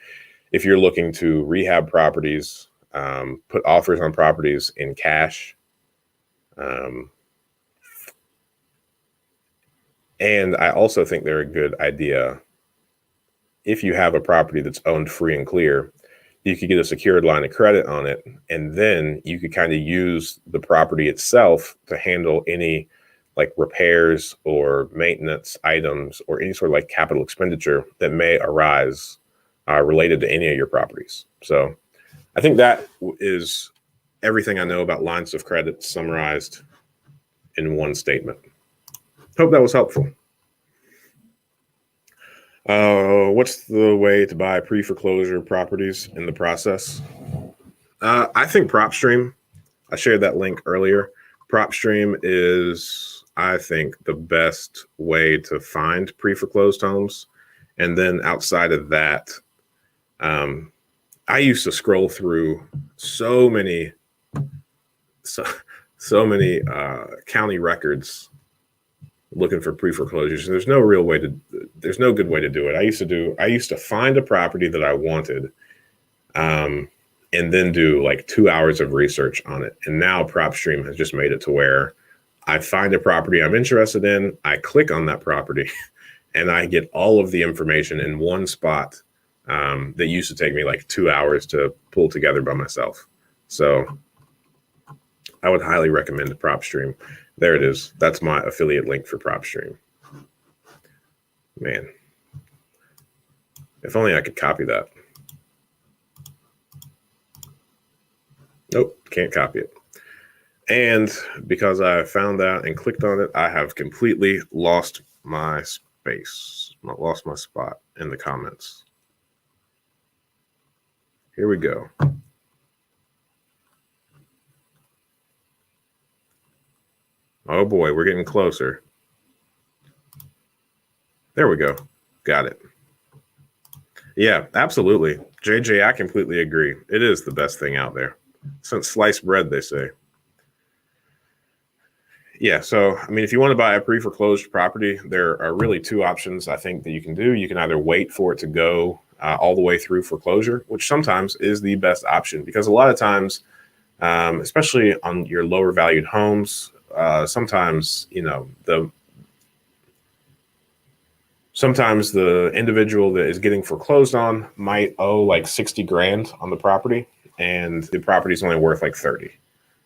if you're looking to rehab properties, put offers on properties in cash. And I also think they're a good idea if you have a property that's owned free and clear. You could get a secured line of credit on it, and then you could kind of use the property itself to handle any like repairs or maintenance items or any sort of like capital expenditure that may arise related to any of your properties. So I think that is everything I know about lines of credit summarized in one statement. Hope that was helpful. What's the way to buy pre-foreclosure properties in the process? I think PropStream. I shared that link earlier. PropStream is, I think, the best way to find pre-foreclosed homes. And then outside of that, um, I used to scroll through so many, so, so many county records looking for pre-foreclosures. There's no real way to. There's no good way to do it. I used to find a property that I wanted, um, and then do like 2 hours of research on it. And now PropStream has just made it to where I find a property I'm interested in, I click on that property, and I get all of the information in one spot. That used to take me like 2 hours to pull together by myself. So I would highly recommend PropStream. There it is. That's my affiliate link for PropStream. Man, if only I could copy that. Nope, can't copy it. And because I found that and clicked on it, I have completely lost my space, lost my spot in the comments. Here we go. Oh boy, we're getting closer. There we go. Got it. Yeah, absolutely. JJ, I completely agree. It is the best thing out there. Since sliced bread, they say. Yeah, so I mean, if you want to buy a pre-foreclosed property, there are really two options I think that you can do. You can either wait for it to go all the way through foreclosure, which sometimes is the best option because a lot of times, especially on your lower valued homes, sometimes the individual that is getting foreclosed on might owe like 60 grand on the property, and the property is only worth like 30.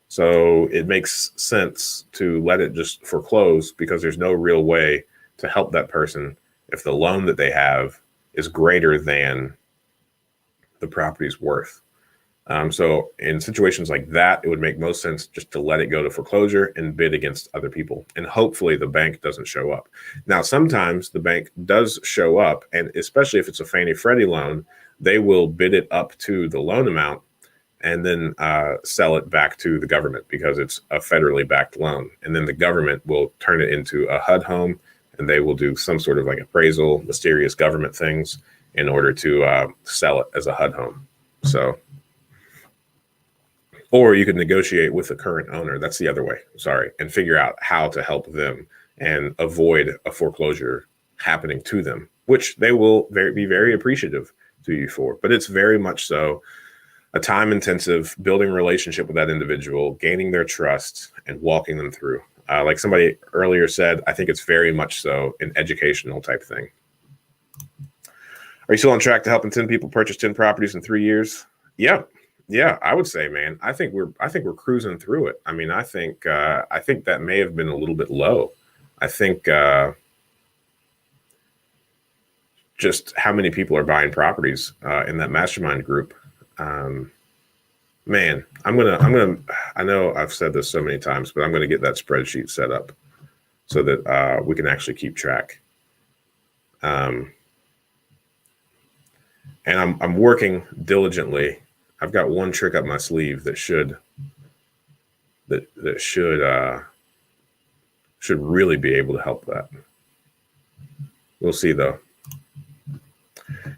So it makes sense to let it just foreclose because there's no real way to help that person if the loan that they have is greater than the property's worth. So in situations like that, it would make most sense just to let it go to foreclosure and bid against other people. And hopefully the bank doesn't show up. Now, sometimes the bank does show up, and especially if it's a Fannie Freddie loan, they will bid it up to the loan amount and then sell it back to the government because it's a federally backed loan. And then the government will turn it into a HUD home, and they will do some sort of like appraisal, mysterious government things in order to sell it as a HUD home. So, or you could negotiate with the current owner. That's the other way. Sorry. And figure out how to help them and avoid a foreclosure happening to them, which they will be very appreciative to you for. But it's very much so a time intensive building a relationship with that individual, gaining their trust and walking them through. Like somebody earlier said, I think it's very much so an educational type thing. Are you still on track to helping 10 people purchase 10 properties in 3 years? Yeah. Yeah, I would say, man, I think we're cruising through it. I mean, I think that may have been a little bit low. I think just how many people are buying properties in that mastermind group. Man, I'm gonna. I know I've said this so many times, but I'm gonna get that spreadsheet set up so that we can actually keep track. And I'm working diligently. I've got one trick up my sleeve that should really be able to help that. We'll see though.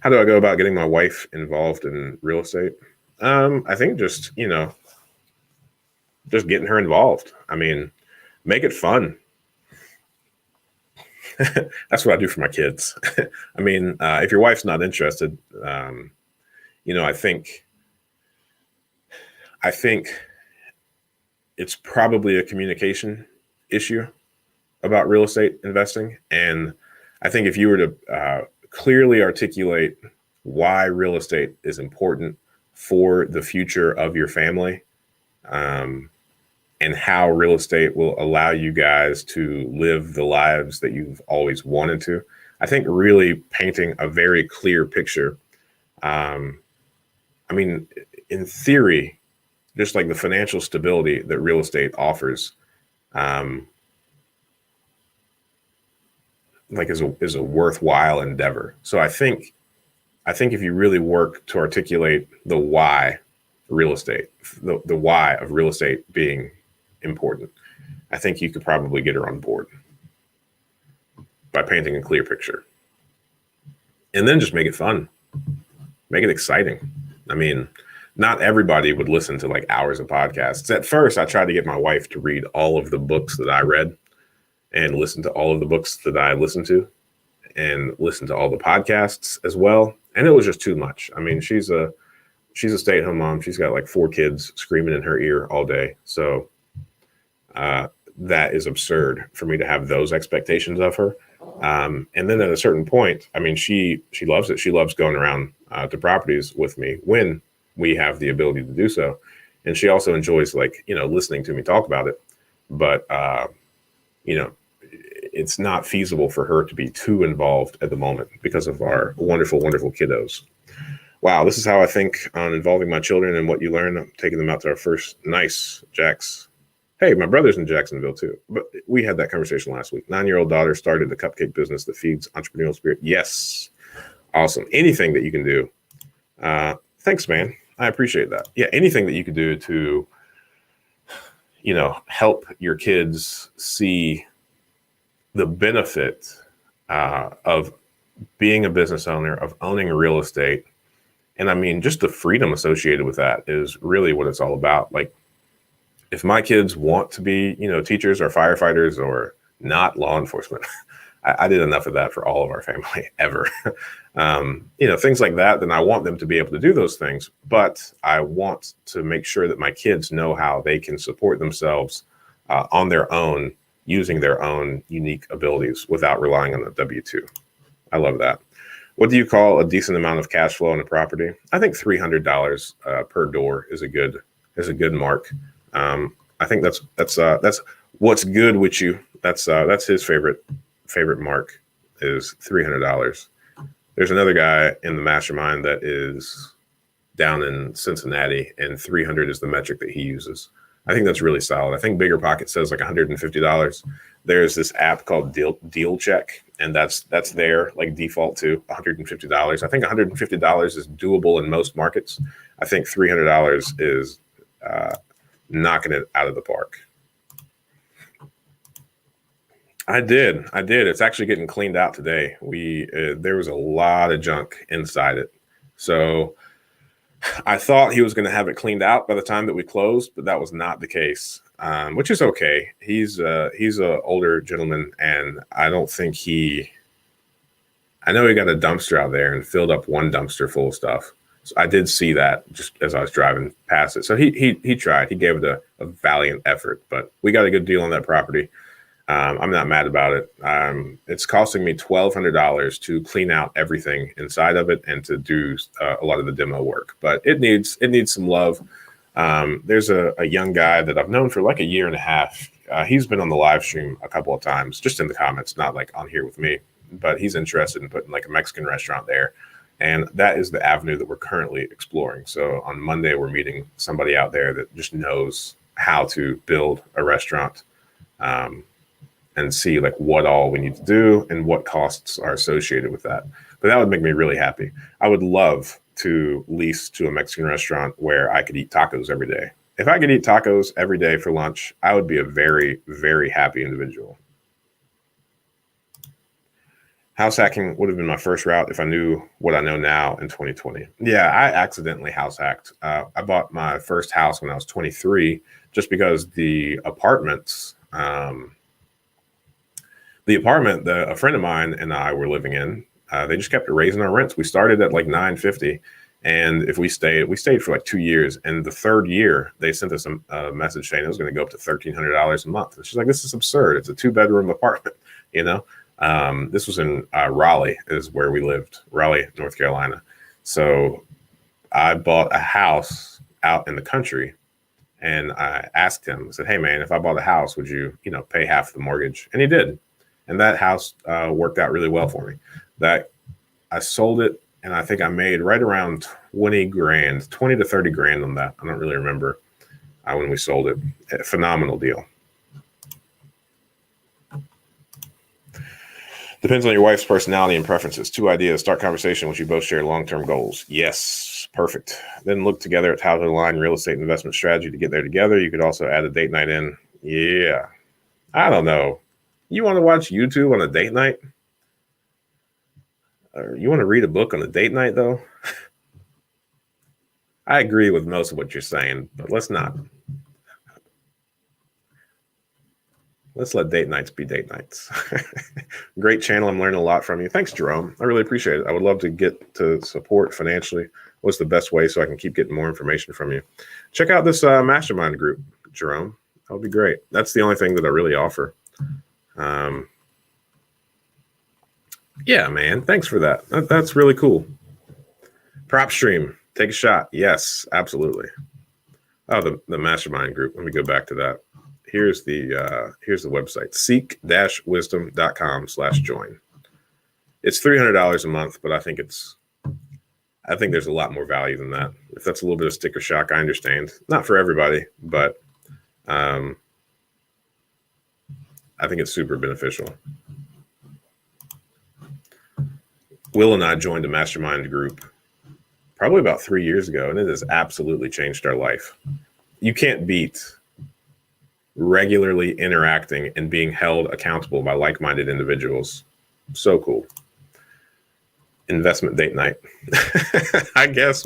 How do I go about getting my wife involved in real estate? I think just getting her involved. I mean, make it fun. That's what I do for my kids. I mean, if your wife's not interested, I think it's probably a communication issue about real estate investing. And I think if you were to clearly articulate why real estate is important for the future of your family, and how real estate will allow you guys to live the lives that you've always wanted to, I think really painting a very clear picture. I mean, in theory, just like the financial stability that real estate offers, like is a worthwhile endeavor. So I think if you really work to articulate the why real estate, the why of real estate being important, I think you could probably get her on board by painting a clear picture. And then just make it fun, make it exciting. I mean, not everybody would listen to like hours of podcasts. At first, I tried to get my wife to read all of the books that I read and listen to all of the books that I listened to and listen to all the podcasts as well. And it was just too much. I mean, she's a stay-at-home mom. She's got like 4 kids screaming in her ear all day. So that is absurd for me to have those expectations of her. And then at a certain point, I mean, she loves it. She loves going around to properties with me when we have the ability to do so. And she also enjoys like, listening to me talk about it. But, it's not feasible for her to be too involved at the moment because of our wonderful, wonderful kiddos. Wow, this is how I think on involving my children and what you learn. I'm taking them out to our first nice Jack's. Hey, my brother's in Jacksonville too. But we had that conversation last week. 9-year-old daughter started a cupcake business that feeds entrepreneurial spirit. Yes. Awesome. Anything that you can do. Thanks, man. I appreciate that. Yeah, anything that you could do to, help your kids see the benefit of being a business owner, of owning real estate. And I mean, just the freedom associated with that is really what it's all about. Like, if my kids want to be, teachers or firefighters or not law enforcement, I did enough of that for all of our family ever. Things like that, then I want them to be able to do those things. But I want to make sure that my kids know how they can support themselves on their own, using their own unique abilities without relying on the W-2. I love that. What do you call a decent amount of cash flow on a property? I think $300 per door is a good mark. I think that's what's good with you. That's his favorite mark is $300. There's another guy in the mastermind that is down in Cincinnati, and 300 is the metric that he uses. I think that's really solid. I think Bigger Pocket says like $150. There's this app called Deal Check, and that's their like default to $150. I think $150 is doable in most markets. I think $300 is knocking it out of the park. I did. It's actually getting cleaned out today. There was a lot of junk inside it. So I thought he was going to have it cleaned out by the time that we closed, but that was not the case, which is okay. He's an older gentleman, and I don't think I know he got a dumpster out there and filled up one dumpster full of stuff. So I did see that just as I was driving past it. So he tried. He gave it a valiant effort, but we got a good deal on that property. I'm not mad about it. It's costing me $1,200 to clean out everything inside of it and to do a lot of the demo work, but it needs some love. There's a young guy that I've known for like a year and a half. He's been on the live stream a couple of times, just in the comments, not like on here with me, but he's interested in putting like a Mexican restaurant there. And that is the avenue that we're currently exploring. So on Monday, we're meeting somebody out there that just knows how to build a restaurant, and see like what all we need to do and what costs are associated with that. But that would make me really happy. I would love to lease to a Mexican restaurant where I could eat tacos every day. If I could eat tacos every day for lunch, I would be a very, very happy individual. House hacking would have been my first route if I knew what I know now in 2020. Yeah, I accidentally house hacked. I bought my first house when I was 23 just because the apartment that a friend of mine and I were living in, they just kept raising our rents. We started at like $950, and if we stayed for like 2 years. And the third year, they sent us a message saying it was going to go up to $1,300 a month. And she's like, "This is absurd. It's a 2-bedroom apartment." This was in Raleigh, is where we lived, Raleigh, North Carolina. So I bought a house out in the country, and I asked him, I said, "Hey man, if I bought a house, would you, pay half the mortgage?" And he did. And that house worked out really well for me. That I sold it, and I think I made right around 20 to 30 grand on that. I don't really remember when we sold it. A phenomenal deal. Depends on your wife's personality and preferences. 2 ideas. Start conversation once you both share long-term goals. Yes, perfect. Then look together at how to align real estate investment strategy to get there together. You could also add a date night in. Yeah, I don't know. You want to watch YouTube on a date night? Or you want to read a book on a date night, though? I agree with most of what you're saying, but let's not. Let's let date nights be date nights. Great channel. I'm learning a lot from you. Thanks, Jerome. I really appreciate it. I would love to get to support financially. What's the best way so I can keep getting more information from you? Check out this mastermind group, Jerome. That would be great. That's the only thing that I really offer. Yeah, man. Thanks for that. That's really cool. Prop stream. Take a shot. Yes, absolutely. Oh, the mastermind group. Let me go back to that. Here's the website, seek-wisdom.com/join. It's $300 a month, but I think there's a lot more value than that. If that's a little bit of sticker shock, I understand. Not for everybody, but I think it's super beneficial. Will and I joined a mastermind group probably about 3 years ago, and it has absolutely changed our life. You can't beat regularly interacting and being held accountable by like-minded individuals. So cool. Investment date night. I guess.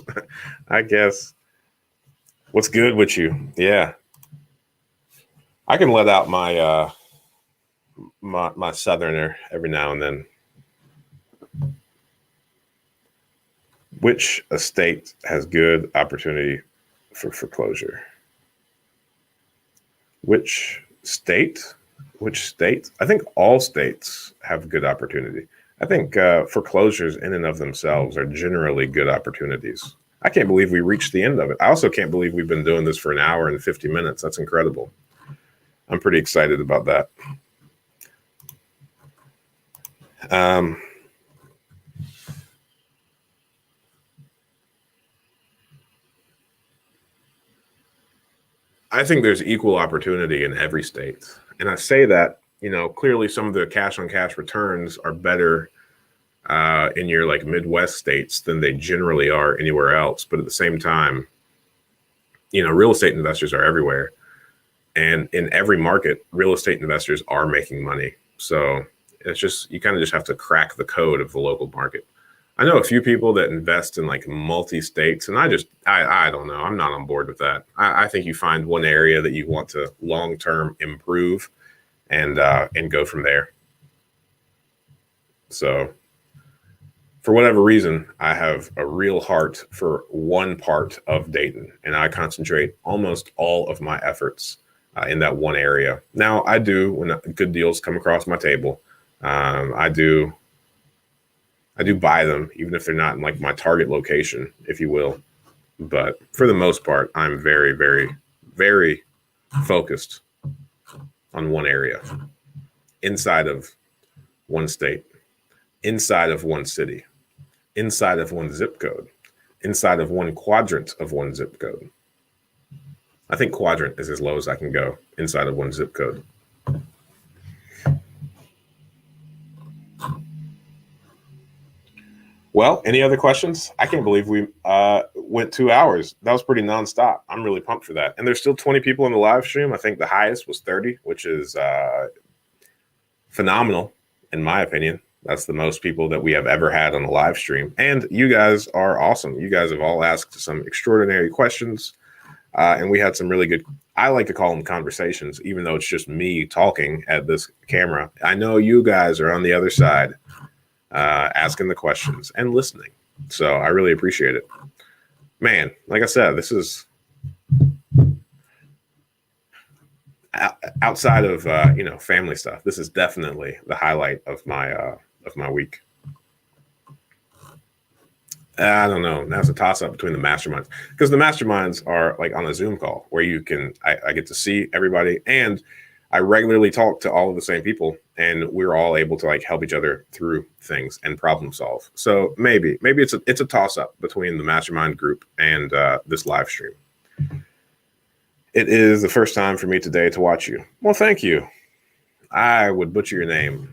What's good with you? Yeah. I can let out my my southerner every now and then. Which estate has good opportunity for foreclosure? Which state? I think all states have good opportunity. I think foreclosures in and of themselves are generally good opportunities. I can't believe we reached the end of it. I also can't believe we've been doing this for an hour and 50 minutes. That's incredible. I'm pretty excited about that. I think there's equal opportunity in every state. And I say that, clearly some of the cash on cash returns are better in your like Midwest states than they generally are anywhere else. But at the same time, real estate investors are everywhere. And in every market, real estate investors are making money. So it's just, you kind of just have to crack the code of the local market. I know a few people that invest in like multi-states, and I don't know. I'm not on board with that. I think you find one area that you want to long-term improve and go from there. So for whatever reason, I have a real heart for one part of Dayton, and I concentrate almost all of my efforts in that one area. Now, I do, when good deals come across my table, I do buy them, even if they're not in like my target location, if you will. But for the most part, I'm very, very, very focused on one area, inside of one state, inside of one city, inside of one zip code, inside of one quadrant of one zip code. I think quadrant is as low as I can go inside of one zip code. Well, any other questions? I can't believe we went 2 hours. That was pretty nonstop. I'm really pumped for that. And there's still 20 people in the live stream. I think the highest was 30, which is phenomenal, in my opinion. That's the most people that we have ever had on the live stream. And you guys are awesome. You guys have all asked some extraordinary questions. And we had some really good, I like to call them conversations, even though it's just me talking at this camera. I know you guys are on the other side asking the questions and listening. So I really appreciate it. Man, like I said, this is outside of, family stuff. This is definitely the highlight of my week. I don't know. That's a toss up between the masterminds, because the masterminds are like on a Zoom call where I get to see everybody, and I regularly talk to all of the same people, and we're all able to like help each other through things and problem solve. So maybe it's a toss up between the mastermind group and this live stream. It is the first time for me today to watch you. Well, thank you. I would butcher your name.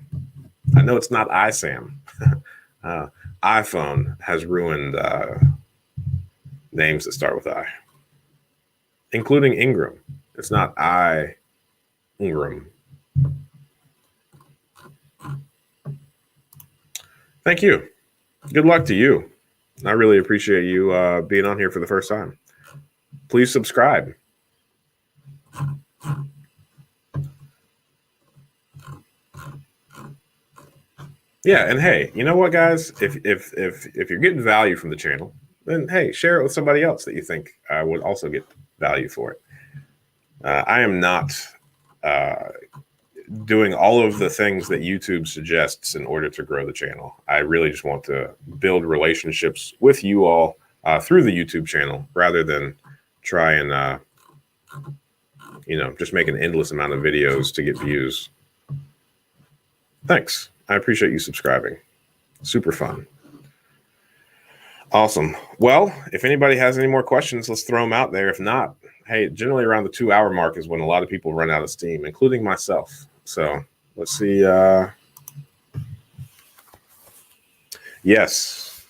I know it's not iSam. iPhone has ruined names that start with I, including Ingram. It's not Ingram. Thank you. Good luck to you. I really appreciate you being on here for the first time. Please subscribe. Yeah, and hey, you know what, guys? If you're getting value from the channel, then hey, share it with somebody else that you think would also get value for it. I am not doing all of the things that YouTube suggests in order to grow the channel. I really just want to build relationships with you all through the YouTube channel rather than try and just make an endless amount of videos to get views. Thanks. I appreciate you subscribing. Super fun. Awesome. Well, if anybody has any more questions, let's throw them out there. If not, hey, generally around the 2-hour mark is when a lot of people run out of steam, including myself. So let's see. Yes,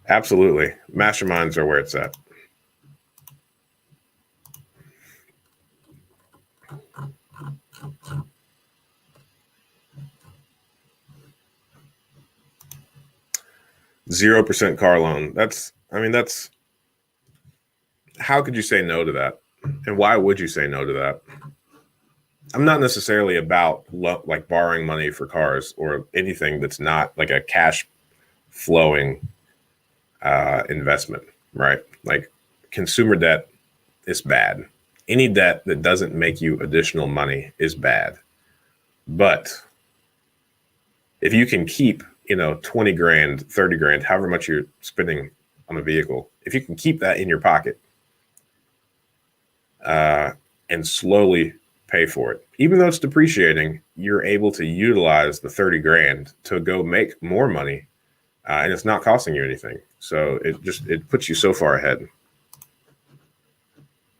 absolutely. Masterminds are where it's at. %0 car loan. That's how could you say no to that? And why would you say no to that? I'm not necessarily about like borrowing money for cars or anything that's not like a cash flowing investment, right? Like consumer debt is bad. Any debt that doesn't make you additional money is bad. But if you can keep, 20 grand, 30 grand, however much you're spending on a vehicle, if you can keep that in your pocket and slowly pay for it, even though it's depreciating, you're able to utilize the 30 grand to go make more money and it's not costing you anything. So it puts you so far ahead.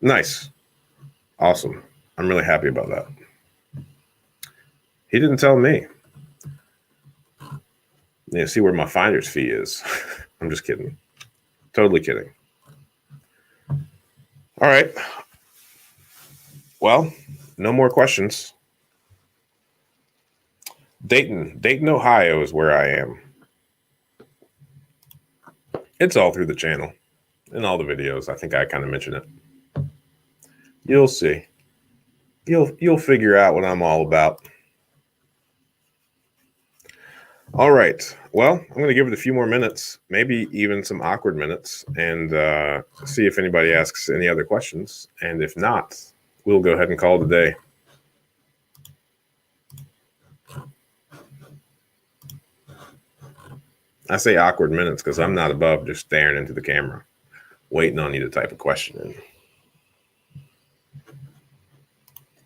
Nice. Awesome. I'm really happy about that. He didn't tell me. Yeah, see where my finder's fee is. I'm just kidding. Totally kidding. All right. Well, no more questions. Dayton, Ohio is where I am. It's all through the channel in all the videos. I think I kind of mentioned it. You'll see. You'll figure out what I'm all about. All right. Well, I'm going to give it a few more minutes, maybe even some awkward minutes, and see if anybody asks any other questions. And if not, we'll go ahead and call it a day. I say awkward minutes because I'm not above just staring into the camera, waiting on you to type a question in.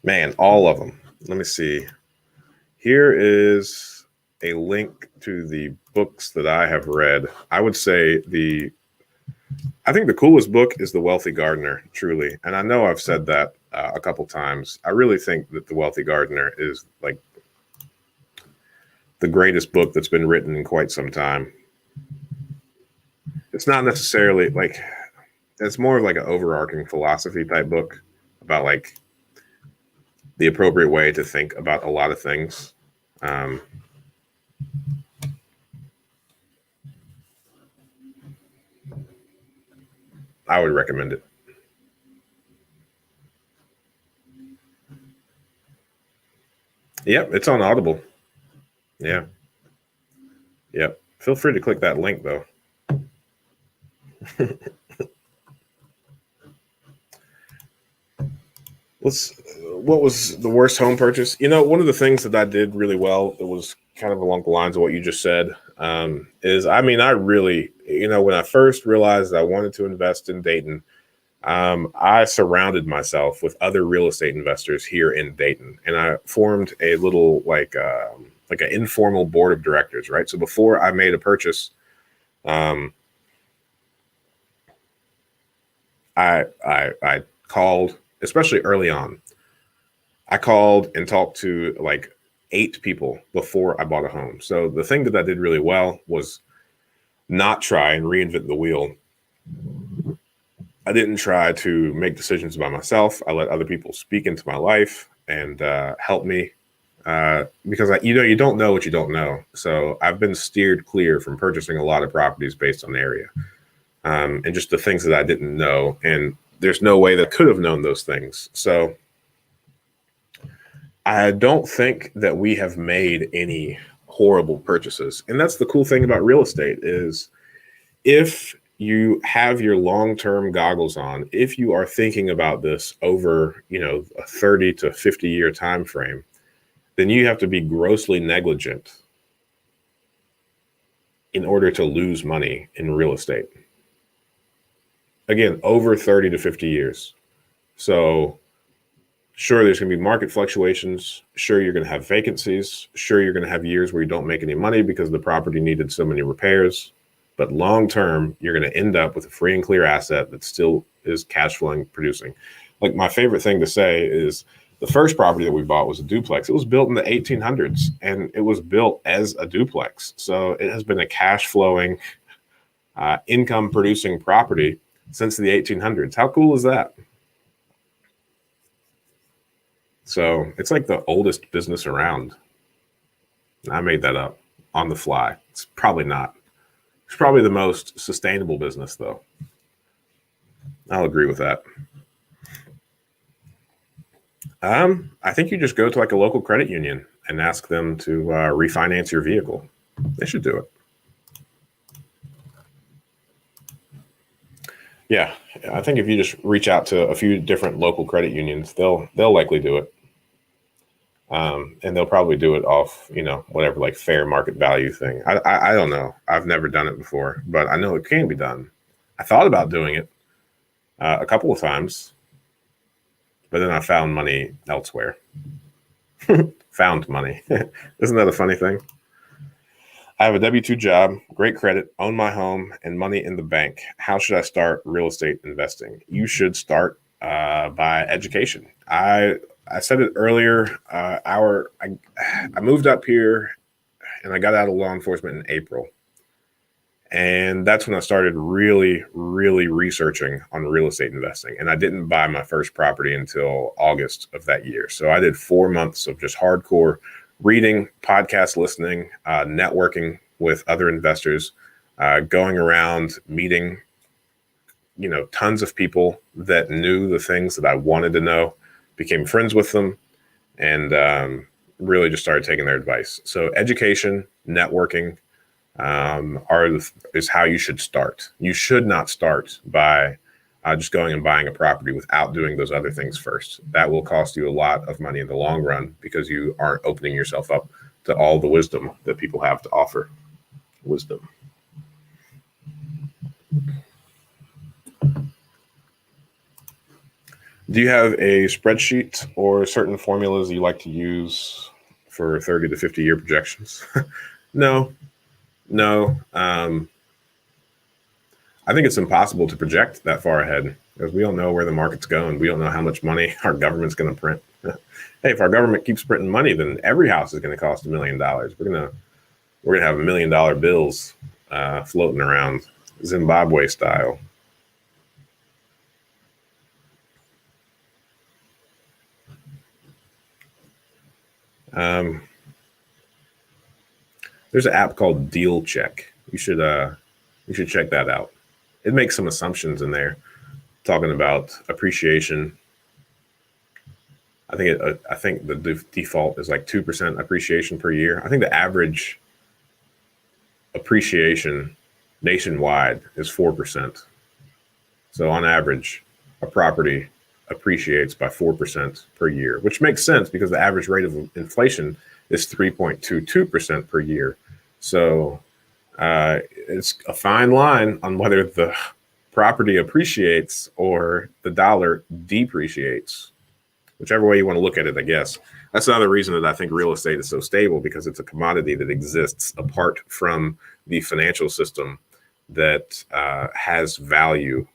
Man, all of them. Let me see. Here is a link to the books that I have read. I would say I think the coolest book is The Wealthy Gardener, truly. And I know I've said that a couple times. I really think that The Wealthy Gardener is like the greatest book that's been written in quite some time. It's not necessarily like, it's more of like an overarching philosophy type book about like the appropriate way to think about a lot of things. I would recommend it. Yep, it's on Audible. Yeah. Yep. Feel free to click that link though. What was the worst home purchase? One of the things that I did really well, that was kind of along the lines of what you just said, is, I really, when I first realized I wanted to invest in Dayton, I surrounded myself with other real estate investors here in Dayton, and I formed a little like an informal board of directors, right? So before I made a purchase, I called, especially early on, I called and talked to like 8 people before I bought a home. So the thing that I did really well was not try and reinvent the wheel. I didn't try to make decisions by myself. I let other people speak into my life and help me because you don't know what you don't know. So I've been steered clear from purchasing a lot of properties based on the area and just the things that I didn't know. And there's no way that I could have known those things. So I don't think that we have made any horrible purchases. And that's the cool thing about real estate is if you have your long-term goggles on, if you are thinking about this over, a 30 to 50 year time frame, then you have to be grossly negligent in order to lose money in real estate. Again, over 30 to 50 years. So sure, there's going to be market fluctuations. Sure, you're going to have vacancies. Sure, you're going to have years where you don't make any money because the property needed so many repairs. But long term, you're going to end up with a free and clear asset that still is cash flowing, producing. Like my favorite thing to say is the first property that we bought was a duplex. It was built in the 1800s and it was built as a duplex. So it has been a cash flowing, income producing property since the 1800s. How cool is that? So it's like the oldest business around. I made that up on the fly. It's probably not. It's probably the most sustainable business, though. I'll agree with that. I think you just go to like a local credit union and ask them to refinance your vehicle. They should do it. Yeah, I think if you just reach out to a few different local credit unions, they'll likely do it. And they'll probably do it off, whatever like fair market value thing. I don't know. I've never done it before, but I know it can be done. I thought about doing it a couple of times, but then I found money elsewhere. Found money. Isn't that a funny thing? I have a W-2 job, great credit, own my home, and money in the bank. How should I start real estate investing? You should start by education. I said it earlier. I moved up here and I got out of law enforcement in April. And that's when I started really, really researching on real estate investing. And I didn't buy my first property until August of that year. So I did 4 months of just hardcore reading, podcast listening, networking with other investors, going around meeting, tons of people that knew the things that I wanted to know, became friends with them, and really just started taking their advice. So education, networking is how you should start. You should not start by just going and buying a property without doing those other things first. That will cost you a lot of money in the long run because you aren't opening yourself up to all the wisdom that people have to offer. Wisdom. Do you have a spreadsheet or certain formulas you like to use for 30 to 50 year projections? No. I think it's impossible to project that far ahead because we don't know where the market's going. We don't know how much money our government's going to print. Hey, if our government keeps printing money, then every house is going to cost $1 million. We're gonna have $1 million bills floating around, Zimbabwe style. There's an app called Deal Check. You should check that out. It makes some assumptions in there, talking about appreciation. I think the default is like 2% appreciation per year. I think the average appreciation nationwide is 4%. So on average, a property appreciates by 4% per year, which makes sense because the average rate of inflation is 3.22% per year. So it's a fine line on whether the property appreciates or the dollar depreciates, whichever way you want to look at it, I guess. That's another reason that I think real estate is so stable, because it's a commodity that exists apart from the financial system that has value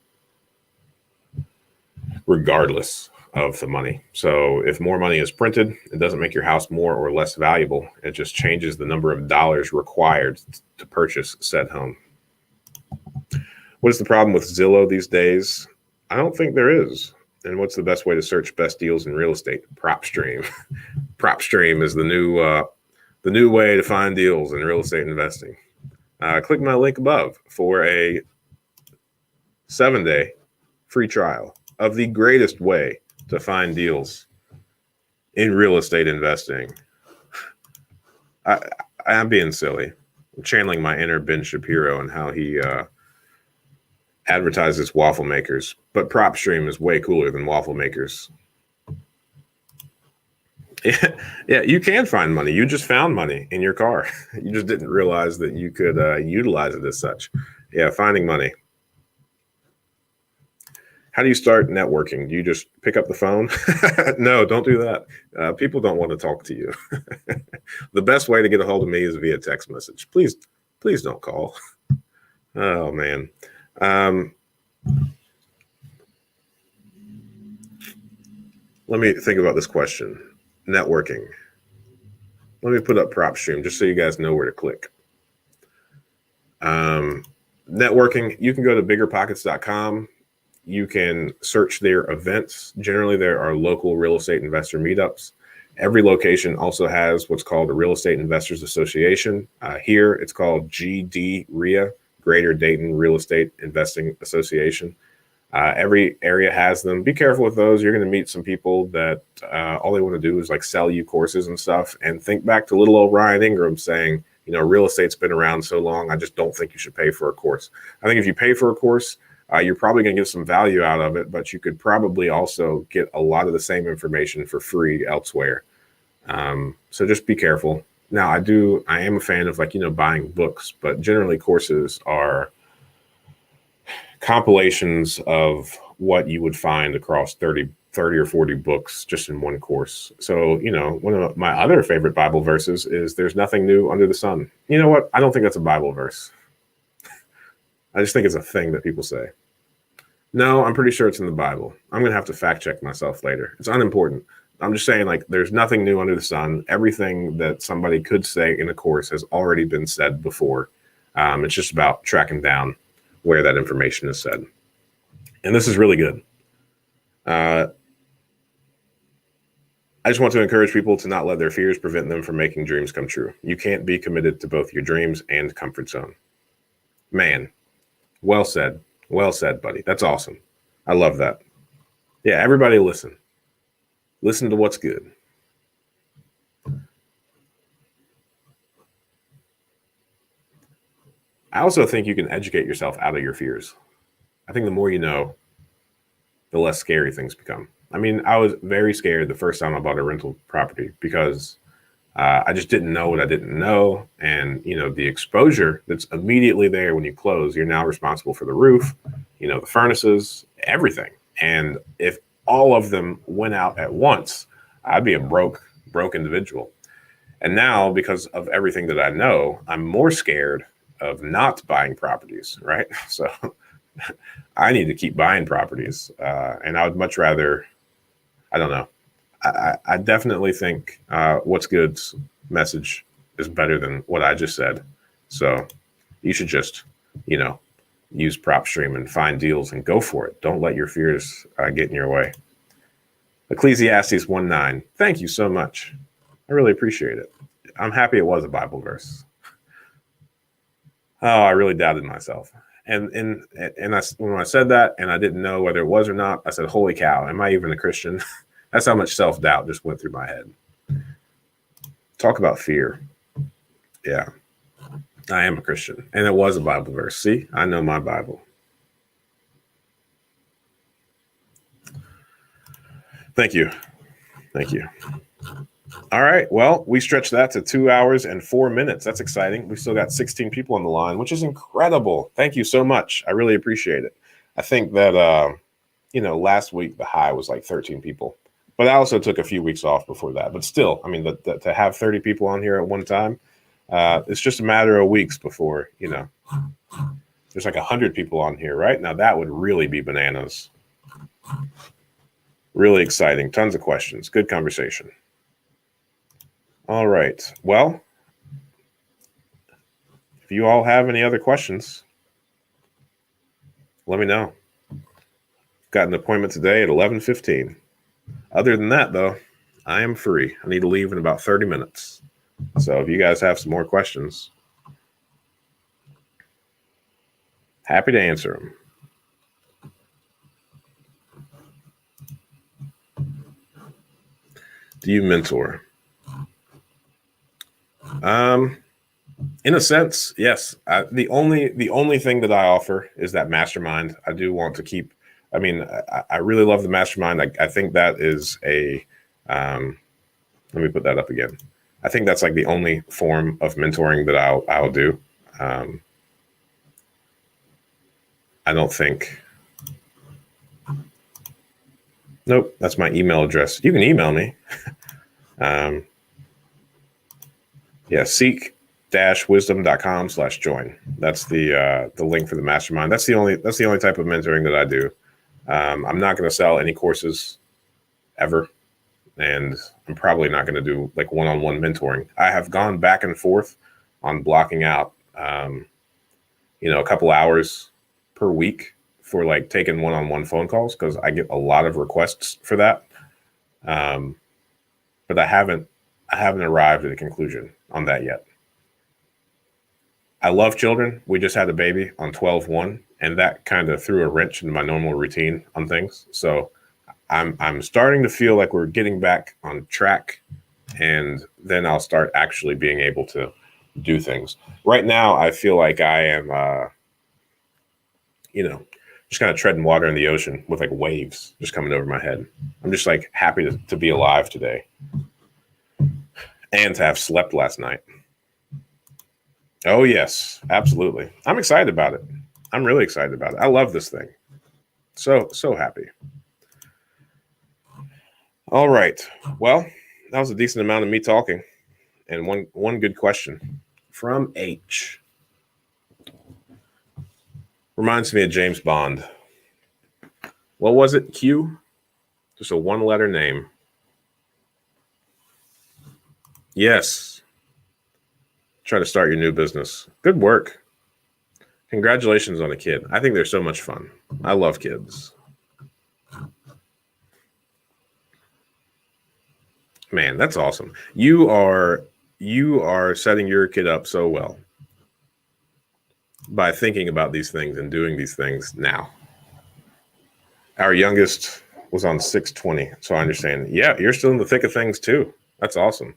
regardless of the money. So if more money is printed, it doesn't make your house more or less valuable. It just changes the number of dollars required to purchase said home. What is the problem with Zillow these days? I don't think there is. And what's the best way to search best deals in real estate? PropStream. PropStream is the new way to find deals in real estate investing. Click my link above for a 7-day free trial of the greatest way to find deals in real estate investing. I'm being silly. I'm channeling my inner Ben Shapiro and how he advertises waffle makers, but PropStream is way cooler than waffle makers. Yeah, you can find money. You just found money in your car. You just didn't realize that you could utilize it as such. Yeah, finding money. How do you start networking? Do you just pick up the phone? No, don't do that. People don't want to talk to you. The best way to get a hold of me is via text message. Please don't call. Oh, man. Let me think about this question. Networking. Let me put up PropStream just so you guys know where to click. Networking, you can go to biggerpockets.com. You can search their events. Generally, there are local real estate investor meetups. Every location also has what's called a Real Estate Investors Association. Here, it's called GDRIA, Greater Dayton Real Estate Investing Association. Every area has them. Be careful with those. You're going to meet some people that all they want to do is like sell you courses and stuff. And think back to little old Ryan Ingram saying, you know, real estate's been around so long, I just don't think you should pay for a course. I think if you pay for a course, you're probably going to get some value out of it, but you could probably also get a lot of the same information for free elsewhere. So just be careful. Now, I am a fan of buying books, but generally courses are compilations of what you would find across 30 or 40 books just in one course. So, one of my other favorite Bible verses is there's nothing new under the sun. You know what? I don't think that's a Bible verse. I just think it's a thing that people say. No, I'm pretty sure it's in the Bible. I'm going to have to fact check myself later. It's unimportant. I'm just saying there's nothing new under the sun. Everything that somebody could say in a course has already been said before. It's just about tracking down where that information is said. And this is really good. I just want to encourage people to not let their fears prevent them from making dreams come true. You can't be committed to both your dreams and comfort zone. Man, well said. Well said, buddy. That's awesome. I love that. Yeah, everybody listen. Listen to what's good. I also think you can educate yourself out of your fears. I think the more you know, the less scary things become. I mean, I was very scared the first time I bought a rental property because I just didn't know what I didn't know. And, the exposure that's immediately there when you close, you're now responsible for the roof, the furnaces, everything. And if all of them went out at once, I'd be a broke individual. And now, because of everything that I know, I'm more scared of not buying properties, right? So I need to keep buying properties. And I would much rather, I don't know. I definitely think What's Good's message is better than what I just said. So you should just, use PropStream and find deals and go for it. Don't let your fears get in your way. Ecclesiastes 1:9. Thank you so much. I really appreciate it. I'm happy it was a Bible verse. Oh, I really doubted myself. And when I said that and I didn't know whether it was or not, I said, holy cow, am I even a Christian? That's how much self-doubt just went through my head. Talk about fear. Yeah, I am a Christian. And it was a Bible verse. See, I know my Bible. Thank you. Thank you. All right. Well, we stretched that to 2 hours and 4 minutes. That's exciting. We still got 16 people on the line, which is incredible. Thank you so much. I really appreciate it. I think that, last week the high was like 13 people. But I also took a few weeks off before that. But still, I mean, to have 30 people on here at one time, it's just a matter of weeks before, there's like 100 people on here, right? Now that would really be bananas. Really exciting. Tons of questions. Good conversation. All right. Well, if you all have any other questions, let me know. Got an appointment today at 11:15. Other than that, though, I am free. I need to leave in about 30 minutes. So if you guys have some more questions, happy to answer them. Do you mentor? In a sense, yes. The only thing that I offer is that mastermind. I do want to keep. I mean, I really love the mastermind. I think that is a. Let me put that up again. I think that's like the only form of mentoring that I'll do. I don't think. Nope, that's my email address. You can email me. Yeah, seek-wisdom.com/join. That's the link for the mastermind. That's the only type of mentoring that I do. I'm not going to sell any courses ever, and I'm probably not going to do like one-on-one mentoring. I have gone back and forth on blocking out, a couple hours per week for like taking one-on-one phone calls because I get a lot of requests for that. But I haven't arrived at a conclusion on that yet. I love children. We just had a baby on 12/1, and that kind of threw a wrench into my normal routine on things. So I'm starting to feel like we're getting back on track, and then I'll start actually being able to do things. Right now, I feel like I am, just kind of treading water in the ocean with like waves just coming over my head. I'm just like happy to be alive today and to have slept last night. Oh, yes, absolutely. I'm excited about it. I'm really excited about it. I love this thing. So happy. All right. Well, that was a decent amount of me talking. And one good question from H. Reminds me of James Bond. What was it? Q? Just a one-letter name. Yes. Try to start your new business. Good work. Congratulations on a kid. I think they're so much fun. I love kids. Man, that's awesome. You are setting your kid up so well by thinking about these things and doing these things now. Our youngest was on 6/20, so I understand. Yeah, you're still in the thick of things too. That's awesome.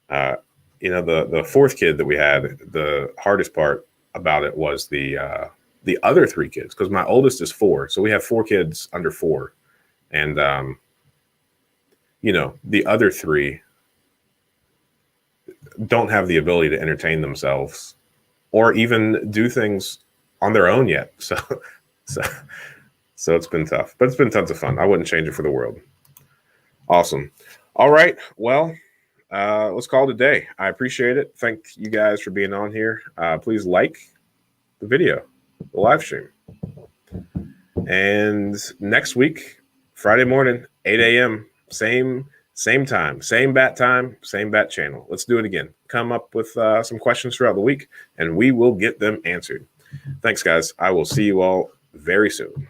The fourth kid that we had, the hardest part about it was the other three kids, because my oldest is 4, so we have 4 kids under 4, and the other 3 don't have the ability to entertain themselves or even do things on their own yet. So it's been tough, but it's been tons of fun. I wouldn't change it for the world. Awesome. All right. Well, let's call it a day. I appreciate it. Thank you guys for being on here. Please like the video, the live stream. And next week, Friday morning, 8 a.m., same time, same bat channel. Let's do it again. Come up with some questions throughout the week, and we will get them answered. Thanks, guys. I will see you all very soon.